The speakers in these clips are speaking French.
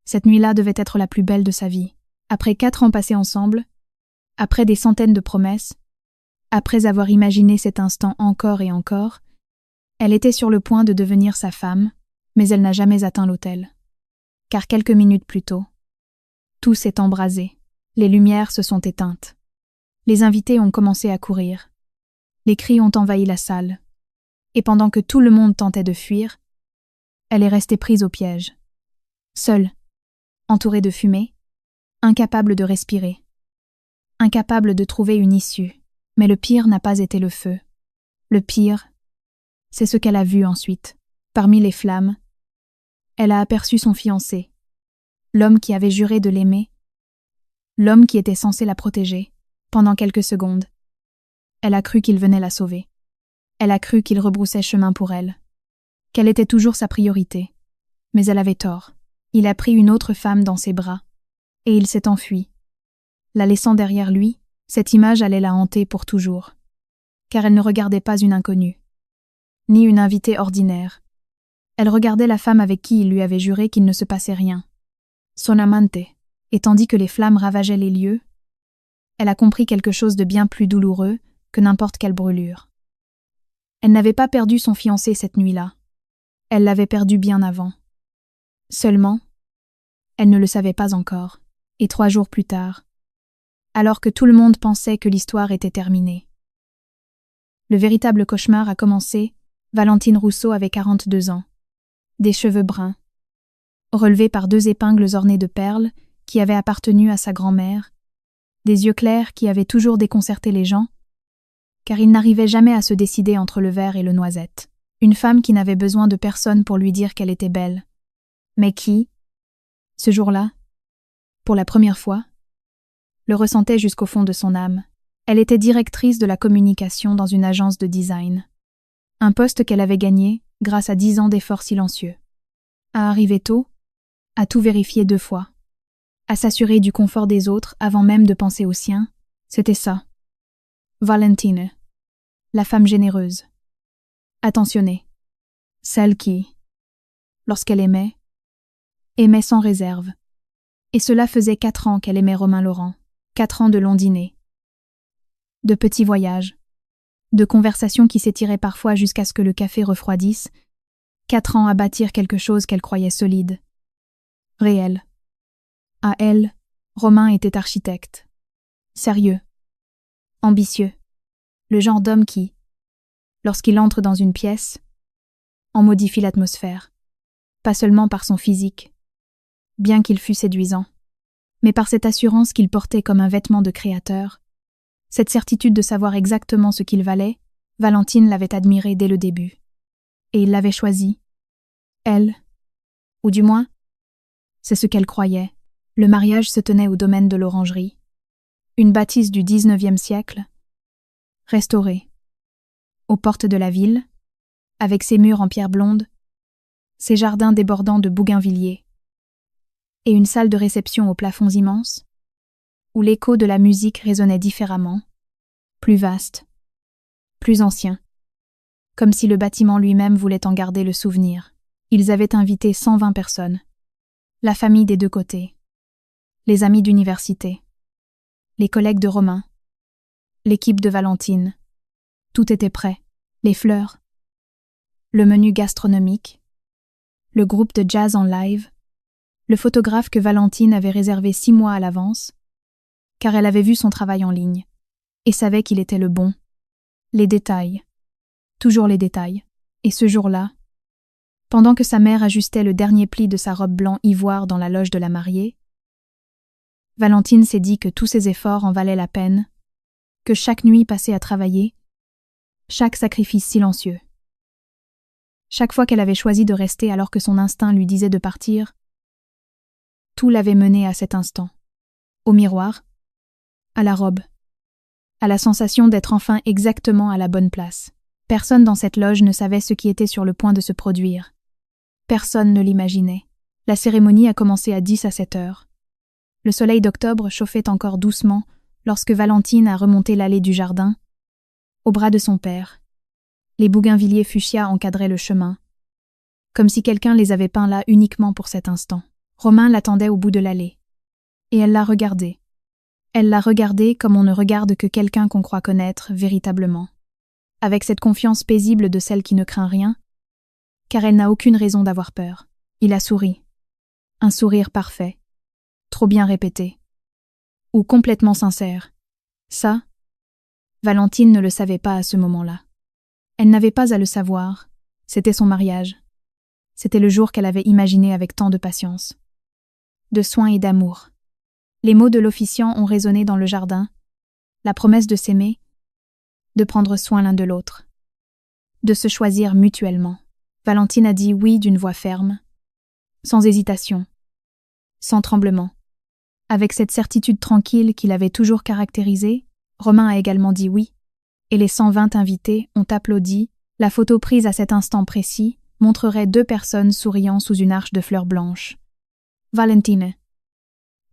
Cette nuit-là devait être la plus belle de sa vie. Après 4 ans passés ensemble, après des centaines de promesses, après avoir imaginé cet instant encore et encore, elle était sur le point de devenir sa femme, mais elle n'a jamais atteint l'autel. Car quelques minutes plus tôt, tout s'est embrasé, les lumières se sont éteintes. Les invités ont commencé à courir. Les cris ont envahi la salle. Et pendant que tout le monde tentait de fuir, elle est restée prise au piège. Seule, entourée de fumée, incapable de respirer, incapable de trouver une issue. Mais le pire n'a pas été le feu. Le pire, c'est ce qu'elle a vu ensuite. Parmi les flammes, elle a aperçu son fiancé, l'homme qui avait juré de l'aimer, l'homme qui était censé la protéger. Pendant quelques secondes, elle a cru qu'il venait la sauver. Elle a cru qu'il rebroussait chemin pour elle, qu'elle était toujours sa priorité. Mais elle avait tort. Il a pris une autre femme dans ses bras, et il s'est enfui. La laissant derrière lui, cette image allait la hanter pour toujours, car elle ne regardait pas une inconnue, ni une invitée ordinaire. Elle regardait la femme avec qui il lui avait juré qu'il ne se passait rien, son amante, et tandis que les flammes ravageaient les lieux, elle a compris quelque chose de bien plus douloureux que n'importe quelle brûlure. Elle n'avait pas perdu son fiancé cette nuit-là. Elle l'avait perdu bien avant. Seulement, elle ne le savait pas encore, et 3 jours plus tard, alors que tout le monde pensait que l'histoire était terminée. Le véritable cauchemar a commencé. Valentine Rousseau avait 42 ans, des cheveux bruns, relevés par 2 épingles ornées de perles qui avaient appartenu à sa grand-mère, des yeux clairs qui avaient toujours déconcerté les gens, car il n'arrivait jamais à se décider entre le vert et le noisette. Une femme qui n'avait besoin de personne pour lui dire qu'elle était belle, mais qui, ce jour-là, pour la première fois, le ressentait jusqu'au fond de son âme. Elle était directrice de la communication dans une agence de design. Un poste qu'elle avait gagné grâce à 10 ans d'efforts silencieux. À arriver tôt, à tout vérifier 2 fois. À s'assurer du confort des autres avant même de penser au sien, c'était ça. Valentine, la femme généreuse, attentionnée, celle qui, lorsqu'elle aimait sans réserve. Et cela faisait 4 ans qu'elle aimait Romain Laurent, 4 ans de longs dîners, de petits voyages, de conversations qui s'étiraient parfois jusqu'à ce que le café refroidisse, 4 ans à bâtir quelque chose qu'elle croyait solide, réel. À elle, Romain était architecte, sérieux, ambitieux, le genre d'homme qui, lorsqu'il entre dans une pièce, en modifie l'atmosphère, pas seulement par son physique, bien qu'il fût séduisant, mais par cette assurance qu'il portait comme un vêtement de créateur, cette certitude de savoir exactement ce qu'il valait. Valentine l'avait admiré dès le début. Et il l'avait choisi. Elle, ou du moins, c'est ce qu'elle croyait. Le mariage se tenait au domaine de l'Orangerie, une bâtisse du XIXe siècle, restaurée, aux portes de la ville, avec ses murs en pierre blonde, ses jardins débordant de bougainvilliers, et une salle de réception aux plafonds immenses, où l'écho de la musique résonnait différemment, plus vaste, plus ancien, comme si le bâtiment lui-même voulait en garder le souvenir. Ils avaient invité 120 personnes, la famille des 2 côtés, les amis d'université, les collègues de Romain, l'équipe de Valentine. Tout était prêt, les fleurs, le menu gastronomique, le groupe de jazz en live, le photographe que Valentine avait réservé 6 mois à l'avance, car elle avait vu son travail en ligne, et savait qu'il était le bon. Les détails, toujours les détails. Et ce jour-là, pendant que sa mère ajustait le dernier pli de sa robe blanc ivoire dans la loge de la mariée, Valentine s'est dit que tous ses efforts en valaient la peine, que chaque nuit passée à travailler, chaque sacrifice silencieux. Chaque fois qu'elle avait choisi de rester alors que son instinct lui disait de partir, tout l'avait menée à cet instant. Au miroir, à la robe, à la sensation d'être enfin exactement à la bonne place. Personne dans cette loge ne savait ce qui était sur le point de se produire. Personne ne l'imaginait. La cérémonie a commencé à 10 à 7 heures. Le soleil d'octobre chauffait encore doucement lorsque Valentine a remonté l'allée du jardin, au bras de son père. Les bougainvilliers fuchsia encadraient le chemin, comme si quelqu'un les avait peints là uniquement pour cet instant. Romain l'attendait au bout de l'allée. Et elle l'a regardé. Elle l'a regardé comme on ne regarde que quelqu'un qu'on croit connaître véritablement. Avec cette confiance paisible de celle qui ne craint rien, car elle n'a aucune raison d'avoir peur. Il a souri. Un sourire parfait. Trop bien répété. Ou complètement sincère. Ça, Valentine ne le savait pas à ce moment-là. Elle n'avait pas à le savoir. C'était son mariage. C'était le jour qu'elle avait imaginé avec tant de patience. De soin et d'amour. Les mots de l'officiant ont résonné dans le jardin. La promesse de s'aimer, de prendre soin l'un de l'autre, de se choisir mutuellement. Valentine a dit oui d'une voix ferme, sans hésitation, sans tremblement. Avec cette certitude tranquille qui l'avait toujours caractérisée, Romain a également dit oui, et les 120 invités ont applaudi. La photo prise à cet instant précis montrerait 2 personnes souriant sous une arche de fleurs blanches. Valentine,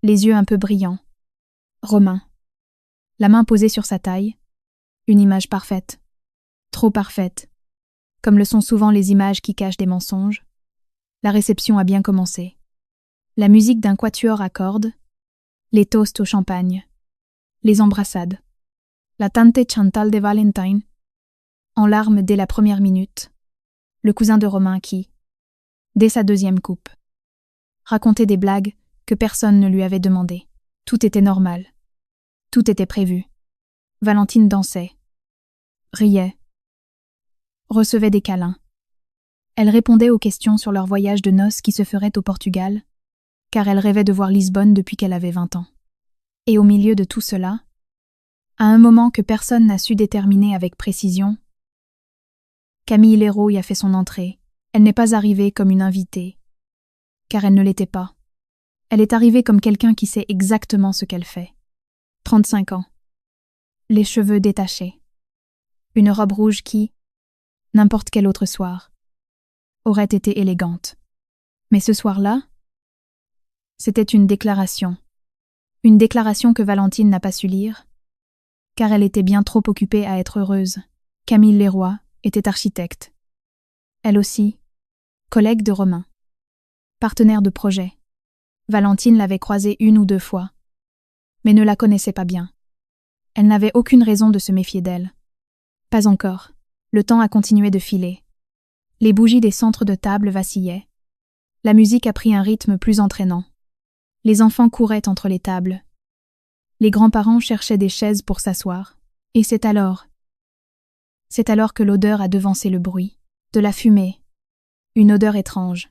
les yeux un peu brillants. Romain, la main posée sur sa taille. Une image parfaite. Trop parfaite. Comme le sont souvent les images qui cachent des mensonges. La réception a bien commencé. La musique d'un quatuor à cordes. Les toasts au champagne. Les embrassades. La tante Chantal de Valentine. En larmes dès la première minute. Le cousin de Romain qui, dès sa 2e coupe, racontait des blagues que personne ne lui avait demandé. Tout était normal. Tout était prévu. Valentine dansait. Riait. Recevait des câlins. Elle répondait aux questions sur leur voyage de noces qui se ferait au Portugal, car elle rêvait de voir Lisbonne depuis qu'elle avait 20 ans. Et au milieu de tout cela, à un moment que personne n'a su déterminer avec précision, Camille Léraud y a fait son entrée. Elle n'est pas arrivée comme une invitée, car elle ne l'était pas. Elle est arrivée comme quelqu'un qui sait exactement ce qu'elle fait. 35 ans. Les cheveux détachés. Une robe rouge qui, n'importe quel autre soir, aurait été élégante. Mais ce soir-là, c'était une déclaration. Une déclaration que Valentine n'a pas su lire, car elle était bien trop occupée à être heureuse. Camille Leroy était architecte. Elle aussi, collègue de Romain. Partenaire de projet. Valentine l'avait croisée 1 ou 2 fois, mais ne la connaissait pas bien. Elle n'avait aucune raison de se méfier d'elle. Pas encore. Le temps a continué de filer. Les bougies des centres de table vacillaient. La musique a pris un rythme plus entraînant. Les enfants couraient entre les tables. Les grands-parents cherchaient des chaises pour s'asseoir. Et c'est alors que l'odeur a devancé le bruit. De la fumée. Une odeur étrange.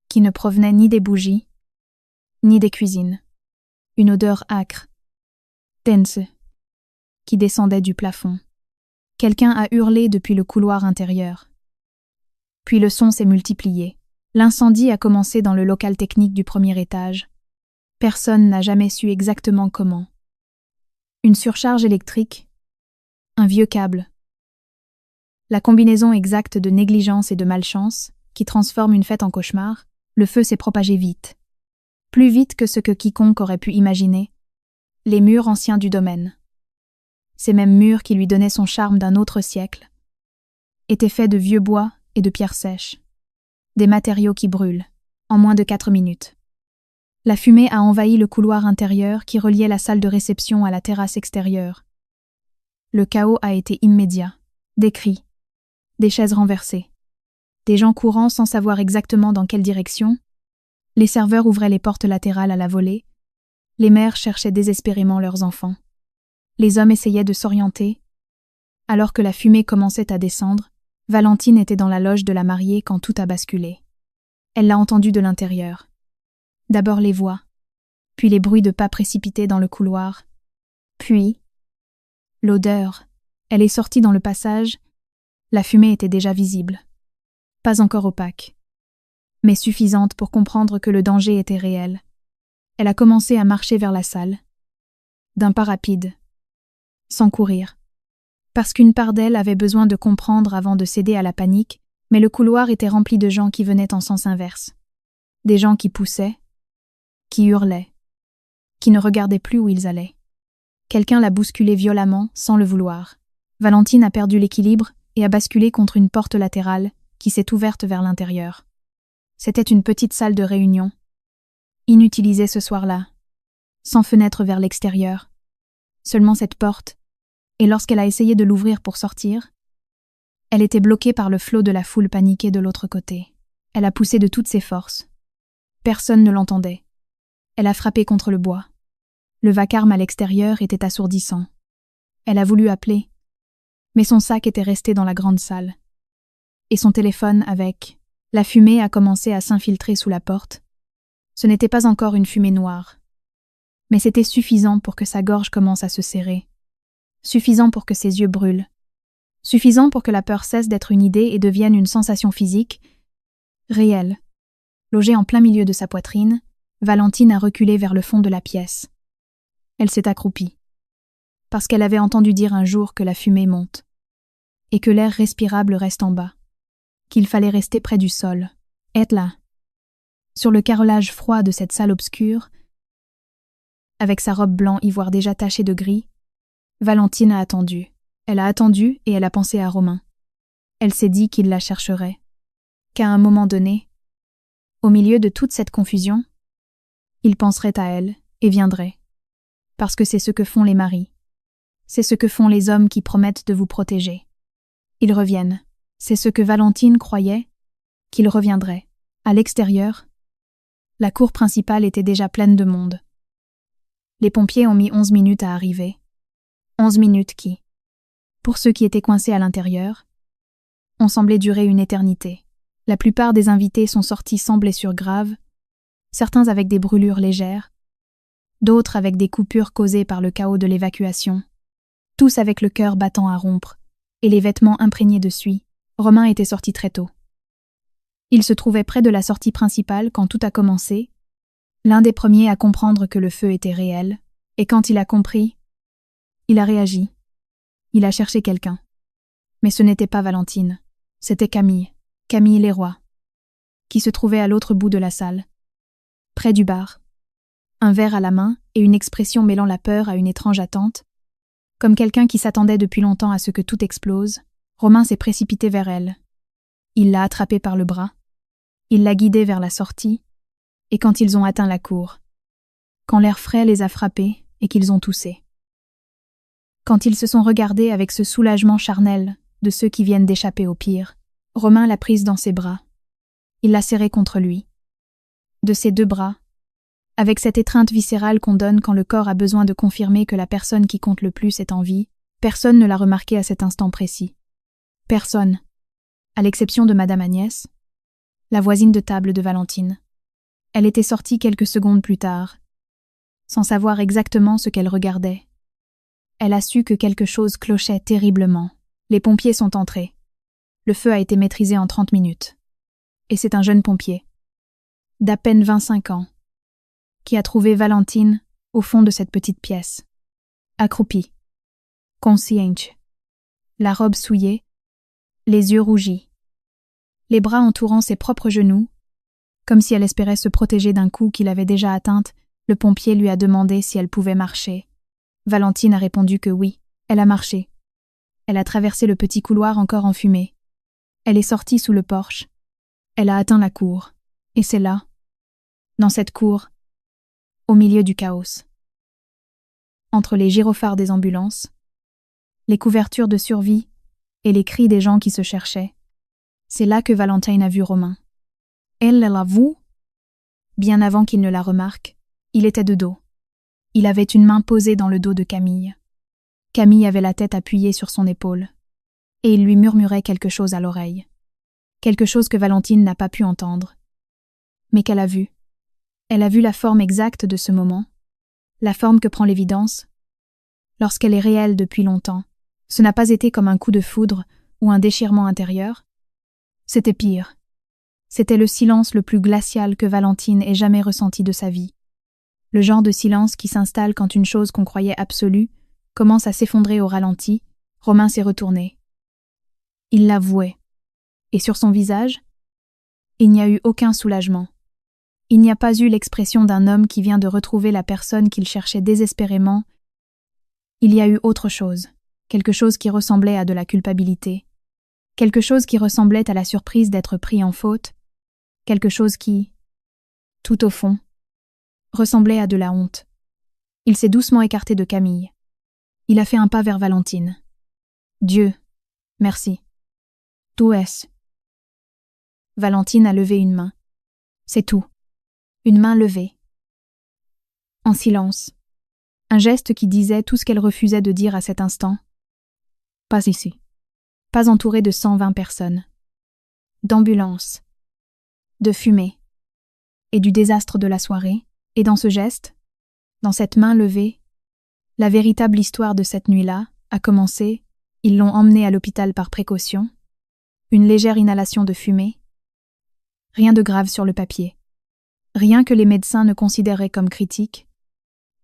Qui ne provenait ni des bougies, ni des cuisines. Une odeur âcre. Dense. Qui descendait du plafond. Quelqu'un a hurlé depuis le couloir intérieur. Puis le son s'est multiplié. L'incendie a commencé dans le local technique du 1er étage. Personne n'a jamais su exactement comment. Une surcharge électrique. Un vieux câble. La combinaison exacte de négligence et de malchance, qui transforme une fête en cauchemar, le feu s'est propagé vite. Plus vite que ce que quiconque aurait pu imaginer. Les murs anciens du domaine. Ces mêmes murs qui lui donnaient son charme d'un autre siècle, étaient faits de vieux bois et de pierres sèches. Des matériaux qui brûlent, en moins de 4 minutes. La fumée a envahi le couloir intérieur qui reliait la salle de réception à la terrasse extérieure. Le chaos a été immédiat. Des cris, des chaises renversées, des gens courant sans savoir exactement dans quelle direction. Les serveurs ouvraient les portes latérales à la volée. Les mères cherchaient désespérément leurs enfants. Les hommes essayaient de s'orienter. Alors que la fumée commençait à descendre, Valentine était dans la loge de la mariée quand tout a basculé. Elle l'a entendu de l'intérieur. D'abord les voix, puis les bruits de pas précipités dans le couloir, puis l'odeur. Elle est sortie dans le passage. La fumée était déjà visible. Pas encore opaque, mais suffisante pour comprendre que le danger était réel. Elle a commencé à marcher vers la salle, d'un pas rapide, sans courir, parce qu'une part d'elle avait besoin de comprendre avant de céder à la panique, mais le couloir était rempli de gens qui venaient en sens inverse. Des gens qui poussaient, qui hurlaient, qui ne regardaient plus où ils allaient. Quelqu'un l'a bousculée violemment, sans le vouloir. Valentine a perdu l'équilibre et a basculé contre une porte latérale qui s'est ouverte vers l'intérieur. C'était une petite salle de réunion, inutilisée ce soir-là, sans fenêtre vers l'extérieur, seulement cette porte, et lorsqu'elle a essayé de l'ouvrir pour sortir, elle était bloquée par le flot de la foule paniquée de l'autre côté. Elle a poussé de toutes ses forces. Personne ne l'entendait. Elle a frappé contre le bois. Le vacarme à l'extérieur était assourdissant. Elle a voulu appeler, mais son sac était resté dans la grande salle. Et son téléphone avec... La fumée a commencé à s'infiltrer sous la porte. Ce n'était pas encore une fumée noire. Mais c'était suffisant pour que sa gorge commence à se serrer. Suffisant pour que ses yeux brûlent. Suffisant pour que la peur cesse d'être une idée et devienne une sensation physique, réelle. Logée en plein milieu de sa poitrine, Valentine a reculé vers le fond de la pièce. Elle s'est accroupie. Parce qu'elle avait entendu dire un jour que la fumée monte. Et que l'air respirable reste en bas. Qu'il fallait rester près du sol. Être là. Sur le carrelage froid de cette salle obscure, avec sa robe blanc ivoire déjà tachée de gris, Valentine a attendu. Elle a attendu et elle a pensé à Romain. Elle s'est dit qu'il la chercherait. Qu'à un moment donné, au milieu de toute cette confusion, il penserait à elle et viendrait. Parce que c'est ce que font les maris. C'est ce que font les hommes qui promettent de vous protéger. Ils reviennent. C'est ce que Valentine croyait, qu'il reviendrait. À l'extérieur, la cour principale était déjà pleine de monde. Les pompiers ont mis 11 minutes à arriver. 11 minutes qui, pour ceux qui étaient coincés à l'intérieur, ont semblé durer une éternité. La plupart des invités sont sortis sans blessures graves, certains avec des brûlures légères, d'autres avec des coupures causées par le chaos de l'évacuation, tous avec le cœur battant à rompre et les vêtements imprégnés de suie. Romain était sorti très tôt. Il se trouvait près de la sortie principale quand tout a commencé, l'un des premiers à comprendre que le feu était réel, et quand il a compris, il a réagi. Il a cherché quelqu'un. Mais ce n'était pas Valentine, c'était Camille Leroy, qui se trouvait à l'autre bout de la salle, près du bar, un verre à la main et une expression mêlant la peur à une étrange attente, comme quelqu'un qui s'attendait depuis longtemps à ce que tout explose. Romain s'est précipité vers elle. Il l'a attrapée par le bras, il l'a guidée vers la sortie, et quand ils ont atteint la cour, quand l'air frais les a frappés et qu'ils ont toussé, quand ils se sont regardés avec ce soulagement charnel de ceux qui viennent d'échapper au pire, Romain l'a prise dans ses bras. Il l'a serrée contre lui. De ses deux bras, avec cette étreinte viscérale qu'on donne quand le corps a besoin de confirmer que la personne qui compte le plus est en vie, personne ne l'a remarqué à cet instant précis. Personne, à l'exception de Madame Agnès, la voisine de table de Valentine. Elle était sortie quelques secondes plus tard, sans savoir exactement ce qu'elle regardait. Elle a su que quelque chose clochait terriblement. Les pompiers sont entrés. Le feu a été maîtrisé en 30 minutes. Et c'est un jeune pompier, d'à peine 25 ans, qui a trouvé Valentine au fond de cette petite pièce, accroupie, consciente, la robe souillée, les yeux rougis, les bras entourant ses propres genoux, comme si elle espérait se protéger d'un coup qu'il avait déjà atteinte. Le pompier lui a demandé si elle pouvait marcher. Valentine a répondu que oui, elle a marché. Elle a traversé le petit couloir encore enfumé. Elle est sortie sous le porche. Elle a atteint la cour. Et c'est là, dans cette cour, au milieu du chaos, entre les gyrophares des ambulances, les couvertures de survie et les cris des gens qui se cherchaient, c'est là que Valentine a vu Romain. Elle l'a vu, bien avant qu'il ne la remarque. Il était de dos. Il avait une main posée dans le dos de Camille. Camille avait la tête appuyée sur son épaule, et il lui murmurait quelque chose à l'oreille. Quelque chose que Valentine n'a pas pu entendre, mais qu'elle a vu. Elle a vu la forme exacte de ce moment, la forme que prend l'évidence, lorsqu'elle est réelle depuis longtemps. Ce n'a pas été comme un coup de foudre ou un déchirement intérieur. C'était pire. C'était le silence le plus glacial que Valentine ait jamais ressenti de sa vie. Le genre de silence qui s'installe quand une chose qu'on croyait absolue commence à s'effondrer au ralenti. Romain s'est retourné. Il l'avouait. Et sur son visage, il n'y a eu aucun soulagement. Il n'y a pas eu l'expression d'un homme qui vient de retrouver la personne qu'il cherchait désespérément. Il y a eu autre chose, quelque chose qui ressemblait à de la culpabilité, quelque chose qui ressemblait à la surprise d'être pris en faute, quelque chose qui, tout au fond, ressemblait à de la honte. Il s'est doucement écarté de Camille. Il a fait un pas vers Valentine. Dieu, merci. Tout est. Valentine a levé une main. C'est tout. Une main levée. En silence. Un geste qui disait tout ce qu'elle refusait de dire à cet instant. Pas ici. Pas entourée de 120 personnes. D'ambulances. De fumée. Et du désastre de la soirée. Et dans ce geste, dans cette main levée, la véritable histoire de cette nuit-là a commencé. Ils l'ont emmenée à l'hôpital par précaution. Une légère inhalation de fumée. Rien de grave sur le papier. Rien que les médecins ne considéraient comme critique.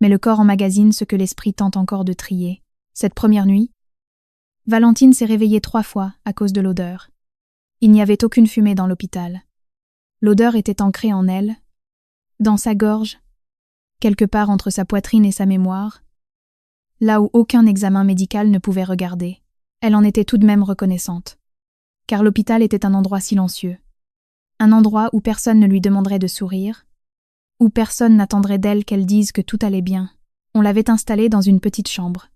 Mais le corps emmagasine ce que l'esprit tente encore de trier. Cette première nuit, Valentine s'est réveillée 3 fois à cause de l'odeur. Il n'y avait aucune fumée dans l'hôpital. L'odeur était ancrée en elle, dans sa gorge, quelque part entre sa poitrine et sa mémoire, là où aucun examen médical ne pouvait regarder. Elle en était tout de même reconnaissante. Car l'hôpital était un endroit silencieux. Un endroit où personne ne lui demanderait de sourire, où personne n'attendrait d'elle qu'elle dise que tout allait bien. On l'avait installée dans une petite chambre,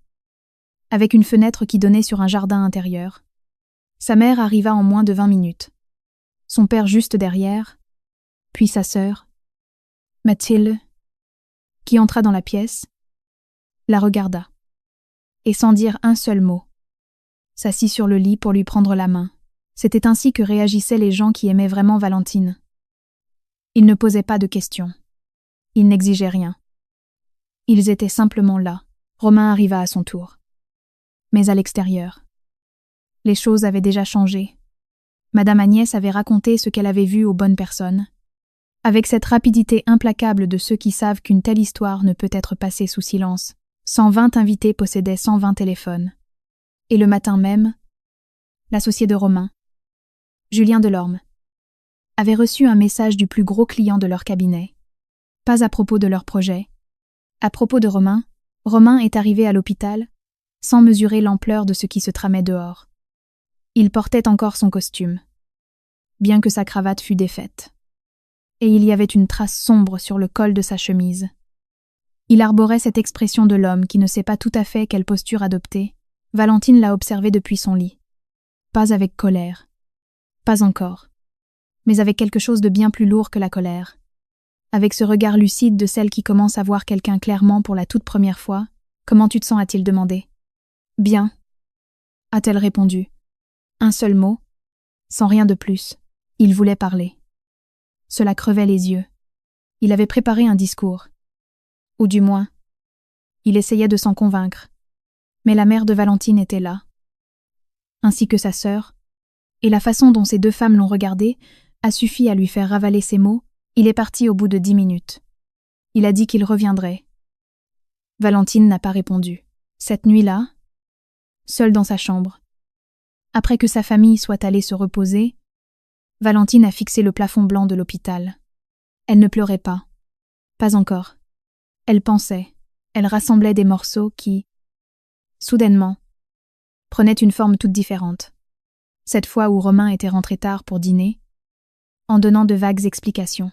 avec une fenêtre qui donnait sur un jardin intérieur. Sa mère arriva en moins de 20 minutes. Son père juste derrière, puis sa sœur, Mathilde, qui entra dans la pièce, la regarda, et sans dire un seul mot, s'assit sur le lit pour lui prendre la main. C'était ainsi que réagissaient les gens qui aimaient vraiment Valentine. Ils ne posaient pas de questions. Ils n'exigeaient rien. Ils étaient simplement là. Romain arriva à son tour. Mais à l'extérieur, les choses avaient déjà changé. Madame Agnès avait raconté ce qu'elle avait vu aux bonnes personnes, avec cette rapidité implacable de ceux qui savent qu'une telle histoire ne peut être passée sous silence. 120 invités possédaient 120 téléphones. Et le matin même, l'associé de Romain, Julien Delorme, avait reçu un message du plus gros client de leur cabinet. Pas à propos de leur projet. À propos de Romain, Romain est arrivé à l'hôpital sans mesurer l'ampleur de ce qui se tramait dehors. Il portait encore son costume, bien que sa cravate fût défaite. Et il y avait une trace sombre sur le col de sa chemise. Il arborait cette expression de l'homme qui ne sait pas tout à fait quelle posture adopter. Valentine l'a observé depuis son lit. Pas avec colère. Pas encore. Mais avec quelque chose de bien plus lourd que la colère. Avec ce regard lucide de celle qui commence à voir quelqu'un clairement pour la toute première fois. Comment tu te sens, a-t-il demandé. Bien, a-t-elle répondu. Un seul mot, sans rien de plus. Il voulait parler. Cela crevait les yeux. Il avait préparé un discours. Ou du moins, il essayait de s'en convaincre. Mais la mère de Valentine était là, ainsi que sa sœur, et la façon dont ces 2 femmes l'ont regardé a suffi à lui faire ravaler ses mots. Il est parti au bout de 10 minutes. Il a dit qu'il reviendrait. Valentine n'a pas répondu. Cette nuit-là, seule dans sa chambre, après que sa famille soit allée se reposer, Valentine a fixé le plafond blanc de l'hôpital. Elle ne pleurait pas. Pas encore. Elle pensait. Elle rassemblait des morceaux qui, soudainement, prenaient une forme toute différente. Cette fois où Romain était rentré tard pour dîner, en donnant de vagues explications.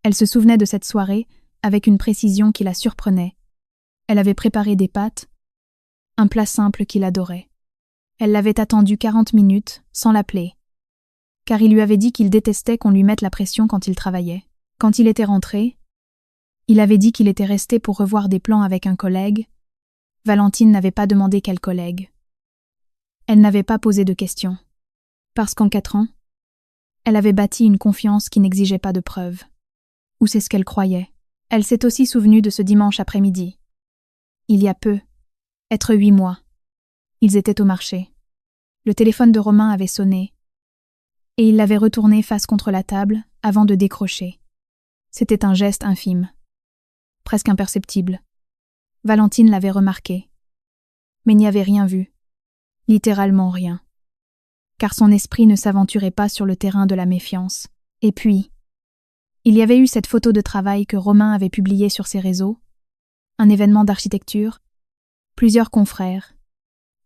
Elle se souvenait de cette soirée avec une précision qui la surprenait. Elle avait préparé des pâtes, un plat simple qu'il adorait. Elle l'avait attendu 40 minutes, sans l'appeler, car il lui avait dit qu'il détestait qu'on lui mette la pression quand il travaillait. Quand il était rentré, il avait dit qu'il était resté pour revoir des plans avec un collègue. Valentine n'avait pas demandé quel collègue. Elle n'avait pas posé de questions, parce qu'en 4 ans, elle avait bâti une confiance qui n'exigeait pas de preuves. Ou c'est ce qu'elle croyait. Elle s'est aussi souvenue de ce dimanche après-midi. Il y a peu, être 8 mois. Ils étaient au marché. Le téléphone de Romain avait sonné, et il l'avait retourné face contre la table avant de décrocher. C'était un geste infime, presque imperceptible. Valentine l'avait remarqué, mais n'y avait rien vu, littéralement rien, car son esprit ne s'aventurait pas sur le terrain de la méfiance. Et puis, il y avait eu cette photo de travail que Romain avait publiée sur ses réseaux, un événement d'architecture, plusieurs confrères,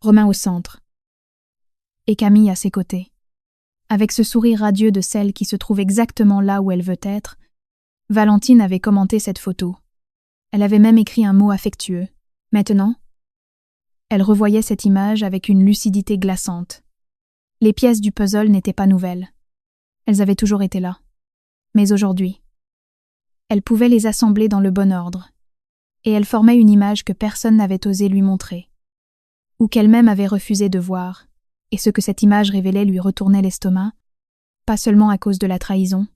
Romain au centre, et Camille à ses côtés. Avec ce sourire radieux de celle qui se trouve exactement là où elle veut être, Valentine avait commenté cette photo. Elle avait même écrit un mot affectueux. Maintenant, elle revoyait cette image avec une lucidité glaçante. Les pièces du puzzle n'étaient pas nouvelles. Elles avaient toujours été là. Mais aujourd'hui, elle pouvait les assembler dans le bon ordre. Et elle formait une image que personne n'avait osé lui montrer. Ou qu'elle-même avait refusé de voir. Et ce que cette image révélait lui retournait l'estomac, pas seulement à cause de la trahison,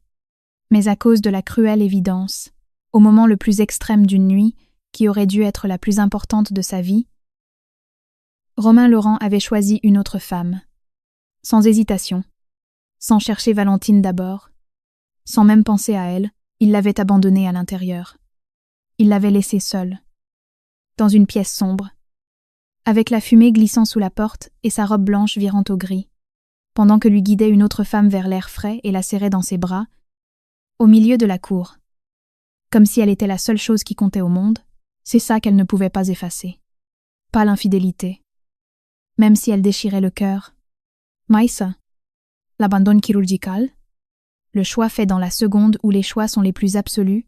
mais à cause de la cruelle évidence, au moment le plus extrême d'une nuit, qui aurait dû être la plus importante de sa vie, Romain Laurent avait choisi une autre femme. Sans hésitation, sans chercher Valentine d'abord, sans même penser à elle, il l'avait abandonnée à l'intérieur. Il l'avait laissée seule, dans une pièce sombre, avec la fumée glissant sous la porte et sa robe blanche virant au gris, pendant que lui guidait une autre femme vers l'air frais et la serrait dans ses bras, au milieu de la cour. Comme si elle était la seule chose qui comptait au monde, c'est ça qu'elle ne pouvait pas effacer. Pas l'infidélité. Même si elle déchirait le cœur. Maïssa, l'abandon chirurgical, le choix fait dans la seconde où les choix sont les plus absolus,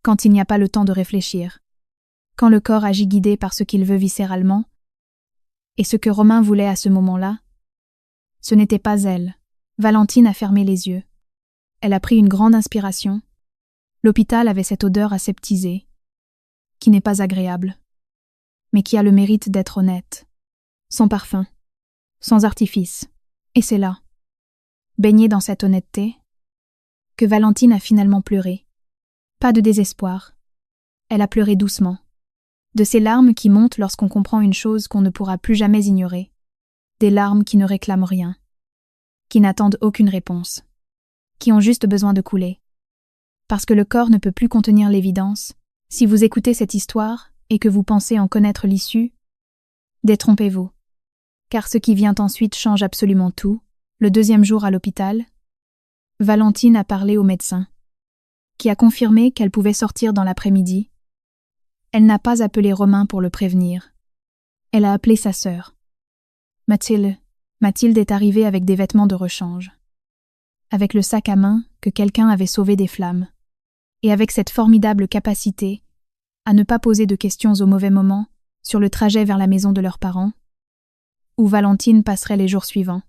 quand il n'y a pas le temps de réfléchir, quand le corps agit guidé par ce qu'il veut viscéralement, et ce que Romain voulait à ce moment-là, ce n'était pas elle. Valentine a fermé les yeux. Elle a pris une grande inspiration. L'hôpital avait cette odeur aseptisée, qui n'est pas agréable, mais qui a le mérite d'être honnête, sans parfum, sans artifice. Et c'est là, baignée dans cette honnêteté, que Valentine a finalement pleuré. Pas de désespoir. Elle a pleuré doucement. De ces larmes qui montent lorsqu'on comprend une chose qu'on ne pourra plus jamais ignorer. Des larmes qui ne réclament rien, qui n'attendent aucune réponse, qui ont juste besoin de couler. Parce que le corps ne peut plus contenir l'évidence, si vous écoutez cette histoire et que vous pensez en connaître l'issue, détrompez-vous. Car ce qui vient ensuite change absolument tout. Le deuxième jour à l'hôpital, Valentine a parlé au médecin, qui a confirmé qu'elle pouvait sortir dans l'après-midi. Elle n'a pas appelé Romain pour le prévenir. Elle a appelé sa sœur. Mathilde est arrivée avec des vêtements de rechange, avec le sac à main que quelqu'un avait sauvé des flammes, et avec cette formidable capacité à ne pas poser de questions au mauvais moment sur le trajet vers la maison de leurs parents, où Valentine passerait les jours suivants.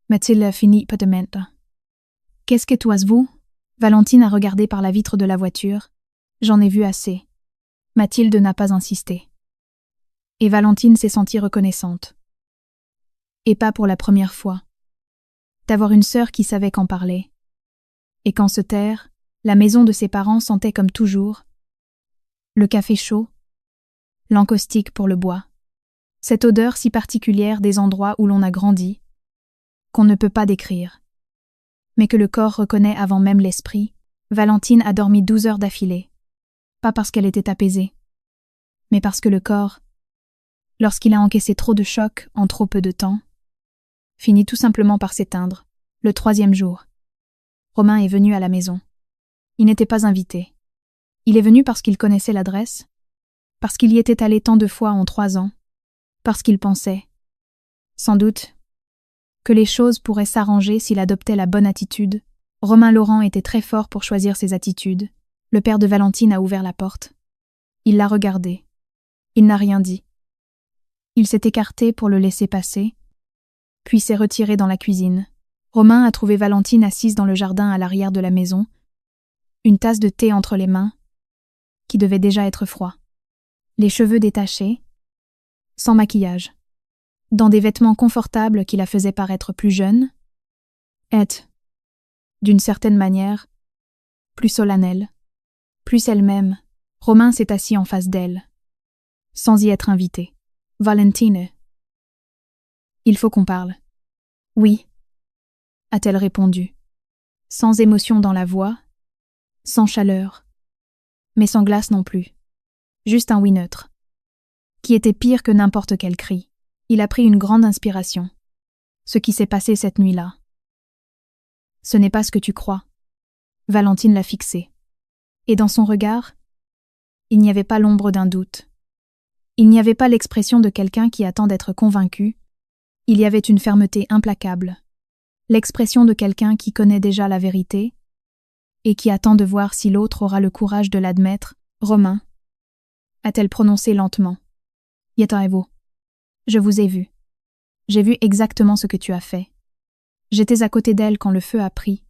Mathilde a fini pas de mentir. Qu'est-ce que toi vous? Valentine a regardé par la vitre de la voiture. J'en ai vu assez. Mathilde n'a pas insisté. Et Valentine s'est sentie reconnaissante. Et pas pour la première fois. D'avoir une sœur qui savait qu'en parler. Et qu'en se taire, la maison de ses parents sentait comme toujours le café chaud, l'encaustique pour le bois, cette odeur si particulière des endroits où l'on a grandi, qu'on ne peut pas décrire, mais que le corps reconnaît avant même l'esprit. Valentine a dormi 12 heures d'affilée, pas parce qu'elle était apaisée, mais parce que le corps, lorsqu'il a encaissé trop de chocs en trop peu de temps, finit tout simplement par s'éteindre. Le 3e jour, Romain est venu à la maison. Il n'était pas invité. Il est venu parce qu'il connaissait l'adresse, parce qu'il y était allé tant de fois en 3 ans, parce qu'il pensait, sans doute, que les choses pourraient s'arranger s'il adoptait la bonne attitude. Romain Laurent était très fort pour choisir ses attitudes. Le père de Valentine a ouvert la porte. Il l'a regardé. Il n'a rien dit. Il s'est écarté pour le laisser passer, puis s'est retiré dans la cuisine. Romain a trouvé Valentine assise dans le jardin à l'arrière de la maison, une tasse de thé entre les mains, qui devait déjà être froid. Les cheveux détachés, sans maquillage, dans des vêtements confortables qui la faisaient paraître plus jeune, et, d'une certaine manière, plus solennelle, plus elle-même. Romain s'est assis en face d'elle, sans y être invité. Valentine. Il faut qu'on parle. Oui, a-t-elle répondu, sans émotion dans la voix, sans chaleur, mais sans glace non plus. Juste un oui neutre, qui était pire que n'importe quel cri. Il a pris une grande inspiration. Ce qui s'est passé cette nuit-là. Ce n'est pas ce que tu crois. Valentine l'a fixé. Et dans son regard, il n'y avait pas l'ombre d'un doute. Il n'y avait pas l'expression de quelqu'un qui attend d'être convaincu. Il y avait une fermeté implacable. L'expression de quelqu'un qui connaît déjà la vérité, et qui attend de voir si l'autre aura le courage de l'admettre. Romain, a-t-elle prononcé lentement. Yetaevo. Je vous ai vu. J'ai vu exactement ce que tu as fait. J'étais à côté d'elle quand le feu a pris.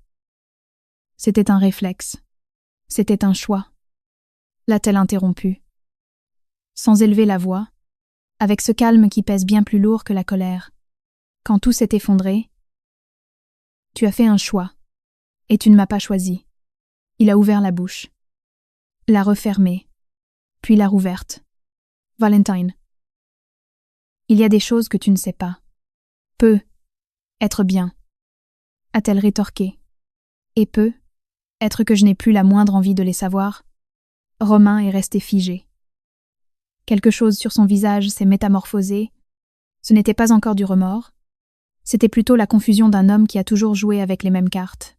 C'était un réflexe. C'était un choix. L'a-t-elle interrompu. Sans élever la voix, avec ce calme qui pèse bien plus lourd que la colère. Quand tout s'est effondré, tu as fait un choix, et tu ne m'as pas choisi. Il a ouvert la bouche, l'a refermée, puis l'a rouverte. Valentine. Il y a des choses que tu ne sais pas. Peut être bien, a-t-elle rétorqué. Et peut être que je n'ai plus la moindre envie de les savoir. Romain est resté figé. Quelque chose sur son visage s'est métamorphosé. Ce n'était pas encore du remords. C'était plutôt la confusion d'un homme qui a toujours joué avec les mêmes cartes.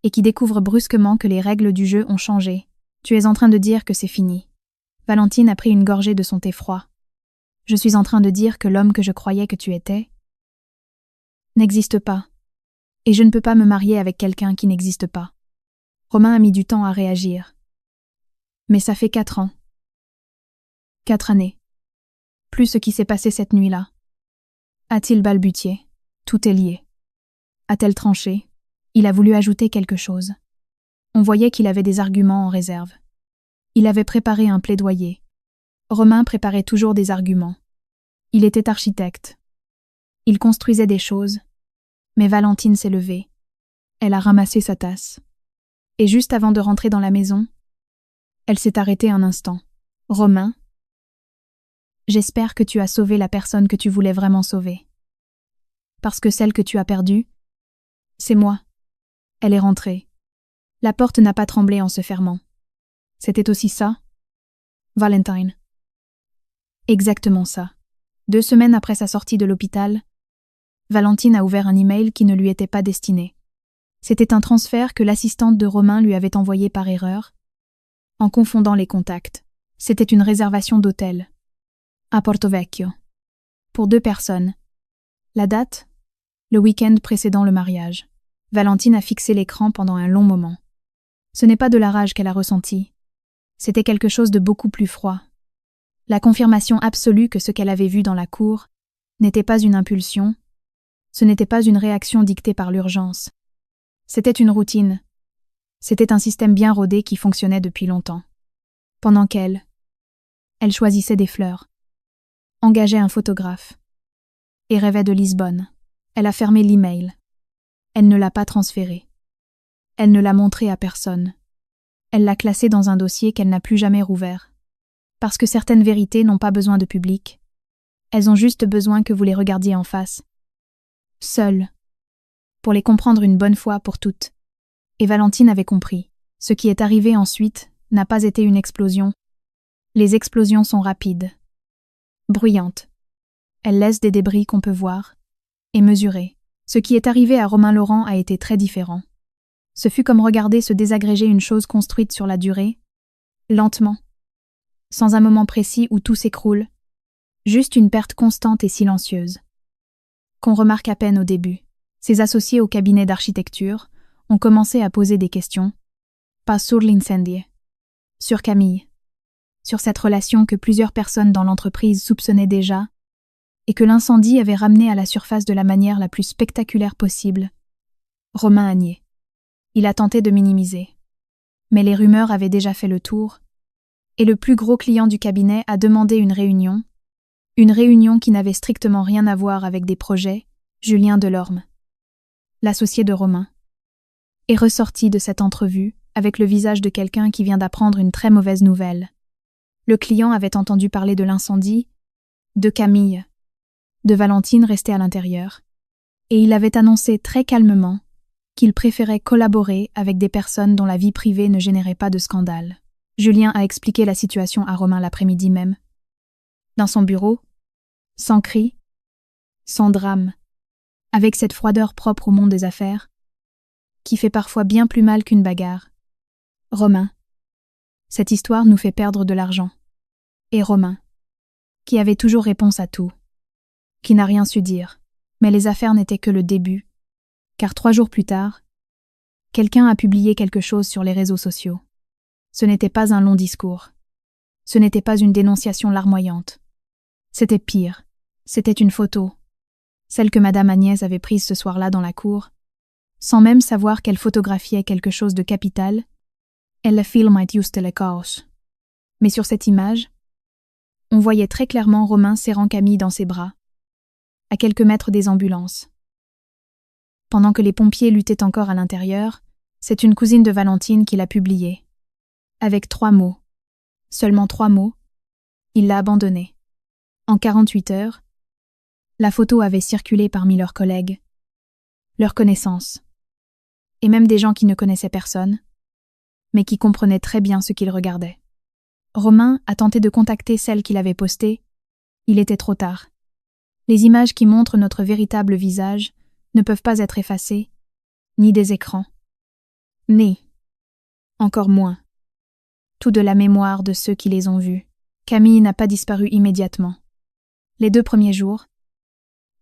Et qui découvre brusquement que les règles du jeu ont changé. Tu es en train de dire que c'est fini. Valentine a pris une gorgée de son thé froid. Je suis en train de dire que l'homme que je croyais que tu étais n'existe pas. Et je ne peux pas me marier avec quelqu'un qui n'existe pas. Romain a mis du temps à réagir. Mais ça fait 4 ans. 4 années. Plus ce qui s'est passé cette nuit-là. A-t-il balbutié? Tout est lié. A-t-elle tranché? Il a voulu ajouter quelque chose. On voyait qu'il avait des arguments en réserve. Il avait préparé un plaidoyer. Romain préparait toujours des arguments. Il était architecte. Il construisait des choses. Mais Valentine s'est levée. Elle a ramassé sa tasse. Et juste avant de rentrer dans la maison, elle s'est arrêtée un instant. Romain, j'espère que tu as sauvé la personne que tu voulais vraiment sauver. Parce que celle que tu as perdue, c'est moi. Elle est rentrée. La porte n'a pas tremblé en se fermant. C'était aussi ça? Valentine. Exactement ça. 2 semaines après sa sortie de l'hôpital, Valentine a ouvert un email qui ne lui était pas destiné. C'était un transfert que l'assistante de Romain lui avait envoyé par erreur, en confondant les contacts. C'était une réservation d'hôtel, à Porto Vecchio, pour 2 personnes. La date? Le week-end précédant le mariage. Valentine a fixé l'écran pendant un long moment. Ce n'est pas de la rage qu'elle a ressentie. C'était quelque chose de beaucoup plus froid. La confirmation absolue que ce qu'elle avait vu dans la cour n'était pas une impulsion, ce n'était pas une réaction dictée par l'urgence. C'était une routine. C'était un système bien rodé qui fonctionnait depuis longtemps. Pendant elle choisissait des fleurs, engageait un photographe et rêvait de Lisbonne. Elle a fermé l'email. Elle ne l'a pas transféré. Elle ne l'a montré à personne. Elle l'a classé dans un dossier qu'elle n'a plus jamais rouvert. Parce que certaines vérités n'ont pas besoin de public. Elles ont juste besoin que vous les regardiez en face. Seules. Pour les comprendre une bonne fois pour toutes. Et Valentine avait compris. Ce qui est arrivé ensuite n'a pas été une explosion. Les explosions sont rapides. Bruyantes. Elles laissent des débris qu'on peut voir et mesurer. Ce qui est arrivé à Romain Laurent a été très différent. Ce fut comme regarder se désagréger une chose construite sur la durée, lentement, sans un moment précis où tout s'écroule, juste une perte constante et silencieuse. Qu'on remarque à peine au début. Ses associés au cabinet d'architecture ont commencé à poser des questions, pas sur l'incendie, sur Camille, sur cette relation que plusieurs personnes dans l'entreprise soupçonnaient déjà, et que l'incendie avait ramené à la surface de la manière la plus spectaculaire possible. Romain a nié. Il a tenté de minimiser. Mais les rumeurs avaient déjà fait le tour, et le plus gros client du cabinet a demandé une réunion qui n'avait strictement rien à voir avec des projets, Julien Delorme, l'associé de Romain, est ressorti de cette entrevue avec le visage de quelqu'un qui vient d'apprendre une très mauvaise nouvelle. Le client avait entendu parler de l'incendie, de Camille, de Valentine restée à l'intérieur, et il avait annoncé très calmement qu'il préférait collaborer avec des personnes dont la vie privée ne générait pas de scandale. Julien a expliqué la situation à Romain l'après-midi même. Dans son bureau, sans cri, sans drame, avec cette froideur propre au monde des affaires, qui fait parfois bien plus mal qu'une bagarre. Romain, cette histoire nous fait perdre de l'argent. Et Romain, qui avait toujours réponse à tout, qui n'a rien su dire, mais les affaires n'étaient que le début, car 3 jours plus tard, Quelqu'un a publié quelque chose sur les réseaux sociaux. Ce n'était pas un long discours. Ce n'était pas une dénonciation larmoyante. C'était pire. C'était une photo. Celle que Madame Agnès avait prise ce soir-là dans la cour. Sans même savoir qu'elle photographiait quelque chose de capital, elle filmait juste le chaos. Mais sur cette image, on voyait très clairement Romain serrant Camille dans ses bras, à quelques mètres des ambulances. Pendant que les pompiers luttaient encore à l'intérieur, c'est une cousine de Valentine qui l'a publié. Avec 3 mots. Seulement 3 mots. Il l'a abandonnée. En 48 heures, la photo avait circulé parmi leurs collègues, leurs connaissances, et même des gens qui ne connaissaient personne, mais qui comprenaient très bien ce qu'ils regardaient. Romain a tenté de contacter celle qui l'avait postée. Il était trop tard. Les images qui montrent notre véritable visage ne peuvent pas être effacées, ni des écrans, ni, encore moins, tout de la mémoire de ceux qui les ont vus. Camille n'a pas disparu immédiatement. Les 2 premiers jours,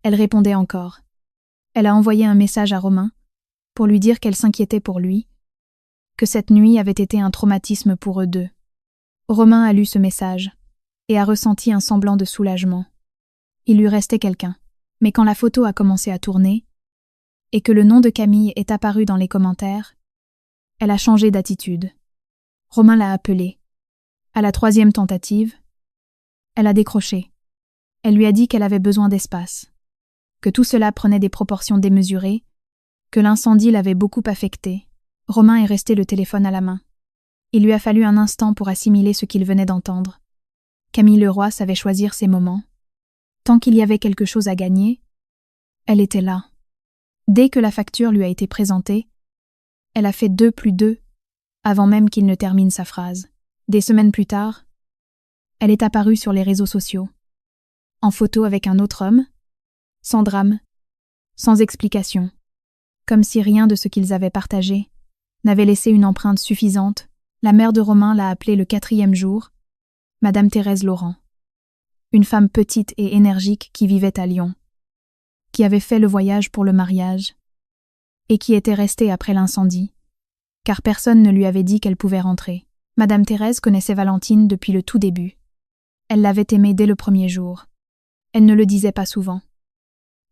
elle répondait encore. Elle a envoyé un message à Romain pour lui dire qu'elle s'inquiétait pour lui, que cette nuit avait été un traumatisme pour eux deux. Romain a lu ce message et a ressenti un semblant de soulagement. Il lui restait quelqu'un. Mais quand la photo a commencé à tourner et que le nom de Camille est apparu dans les commentaires, elle a changé d'attitude. Romain l'a appelée. À la 3e tentative, elle a décroché. Elle lui a dit qu'elle avait besoin d'espace, que tout cela prenait des proportions démesurées, que l'incendie l'avait beaucoup affectée. Romain est resté le téléphone à la main. Il lui a fallu un instant pour assimiler ce qu'il venait d'entendre. Camille Leroy savait choisir ses moments. Tant qu'il y avait quelque chose à gagner, elle était là. Dès que la facture lui a été présentée, elle a fait 2 + 2, avant même qu'il ne termine sa phrase. Des semaines plus tard, elle est apparue sur les réseaux sociaux, en photo avec un autre homme, sans drame, sans explication, comme si rien de ce qu'ils avaient partagé n'avait laissé une empreinte suffisante. La mère de Romain l'a appelée le 4e jour, Madame Thérèse Laurent. Une femme petite et énergique qui vivait à Lyon, qui avait fait le voyage pour le mariage, et qui était restée après l'incendie, car personne ne lui avait dit qu'elle pouvait rentrer. Madame Thérèse connaissait Valentine depuis le tout début. Elle l'avait aimée dès le premier jour. Elle ne le disait pas souvent,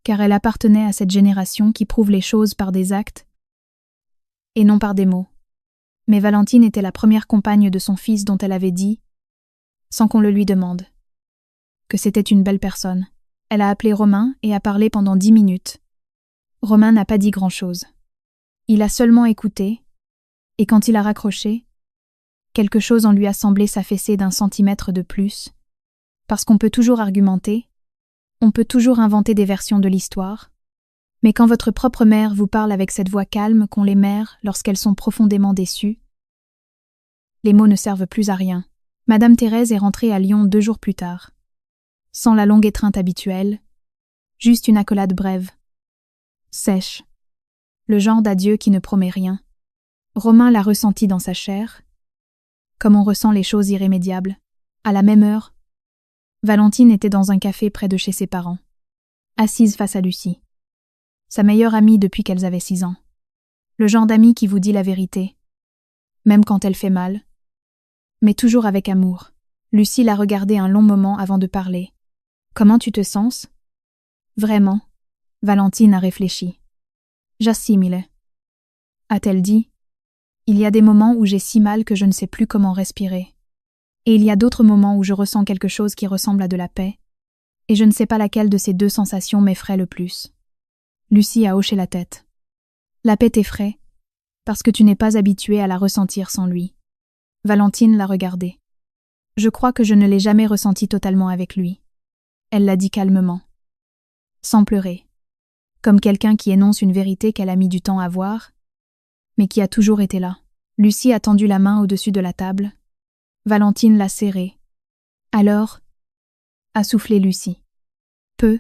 car elle appartenait à cette génération qui prouve les choses par des actes et non par des mots. Mais Valentine était la première compagne de son fils dont elle avait dit, sans qu'on le lui demande, que c'était une belle personne. Elle a appelé Romain et a parlé pendant 10 minutes. Romain n'a pas dit grand-chose. Il a seulement écouté, et quand il a raccroché, quelque chose en lui a semblé s'affaisser d'1 centimètre de plus, parce qu'on peut toujours argumenter, on peut toujours inventer des versions de l'histoire, mais quand votre propre mère vous parle avec cette voix calme qu'ont les mères lorsqu'elles sont profondément déçues, les mots ne servent plus à rien. Madame Thérèse est rentrée à Lyon 2 jours plus tard, sans la longue étreinte habituelle, juste une accolade brève, sèche, le genre d'adieu qui ne promet rien. Romain l'a ressenti dans sa chair, comme on ressent les choses irrémédiables. À la même heure, Valentine était dans un café près de chez ses parents, assise face à Lucie, sa meilleure amie depuis qu'elles avaient 6 ans. Le genre d'amie qui vous dit la vérité, même quand elle fait mal, mais toujours avec amour. Lucie l'a regardé un long moment avant de parler. « Comment tu te sens ?»« Vraiment ?» Valentine a réfléchi. « J'assimile. » A-t-elle dit. « Il y a des moments où j'ai si mal que je ne sais plus comment respirer. Et il y a d'autres moments où je ressens quelque chose qui ressemble à de la paix, et je ne sais pas laquelle de ces 2 sensations m'effraie le plus. » Lucie a hoché la tête. « La paix t'effraie, parce que tu n'es pas habituée à la ressentir sans lui. » Valentine l'a regardé. « Je crois que je ne l'ai jamais ressentie totalement avec lui. » Elle l'a dit calmement, sans pleurer, comme quelqu'un qui énonce une vérité qu'elle a mis du temps à voir, mais qui a toujours été là. Lucie a tendu la main au-dessus de la table. Valentine l'a serrée. « Alors ?» a soufflé Lucie. « Peut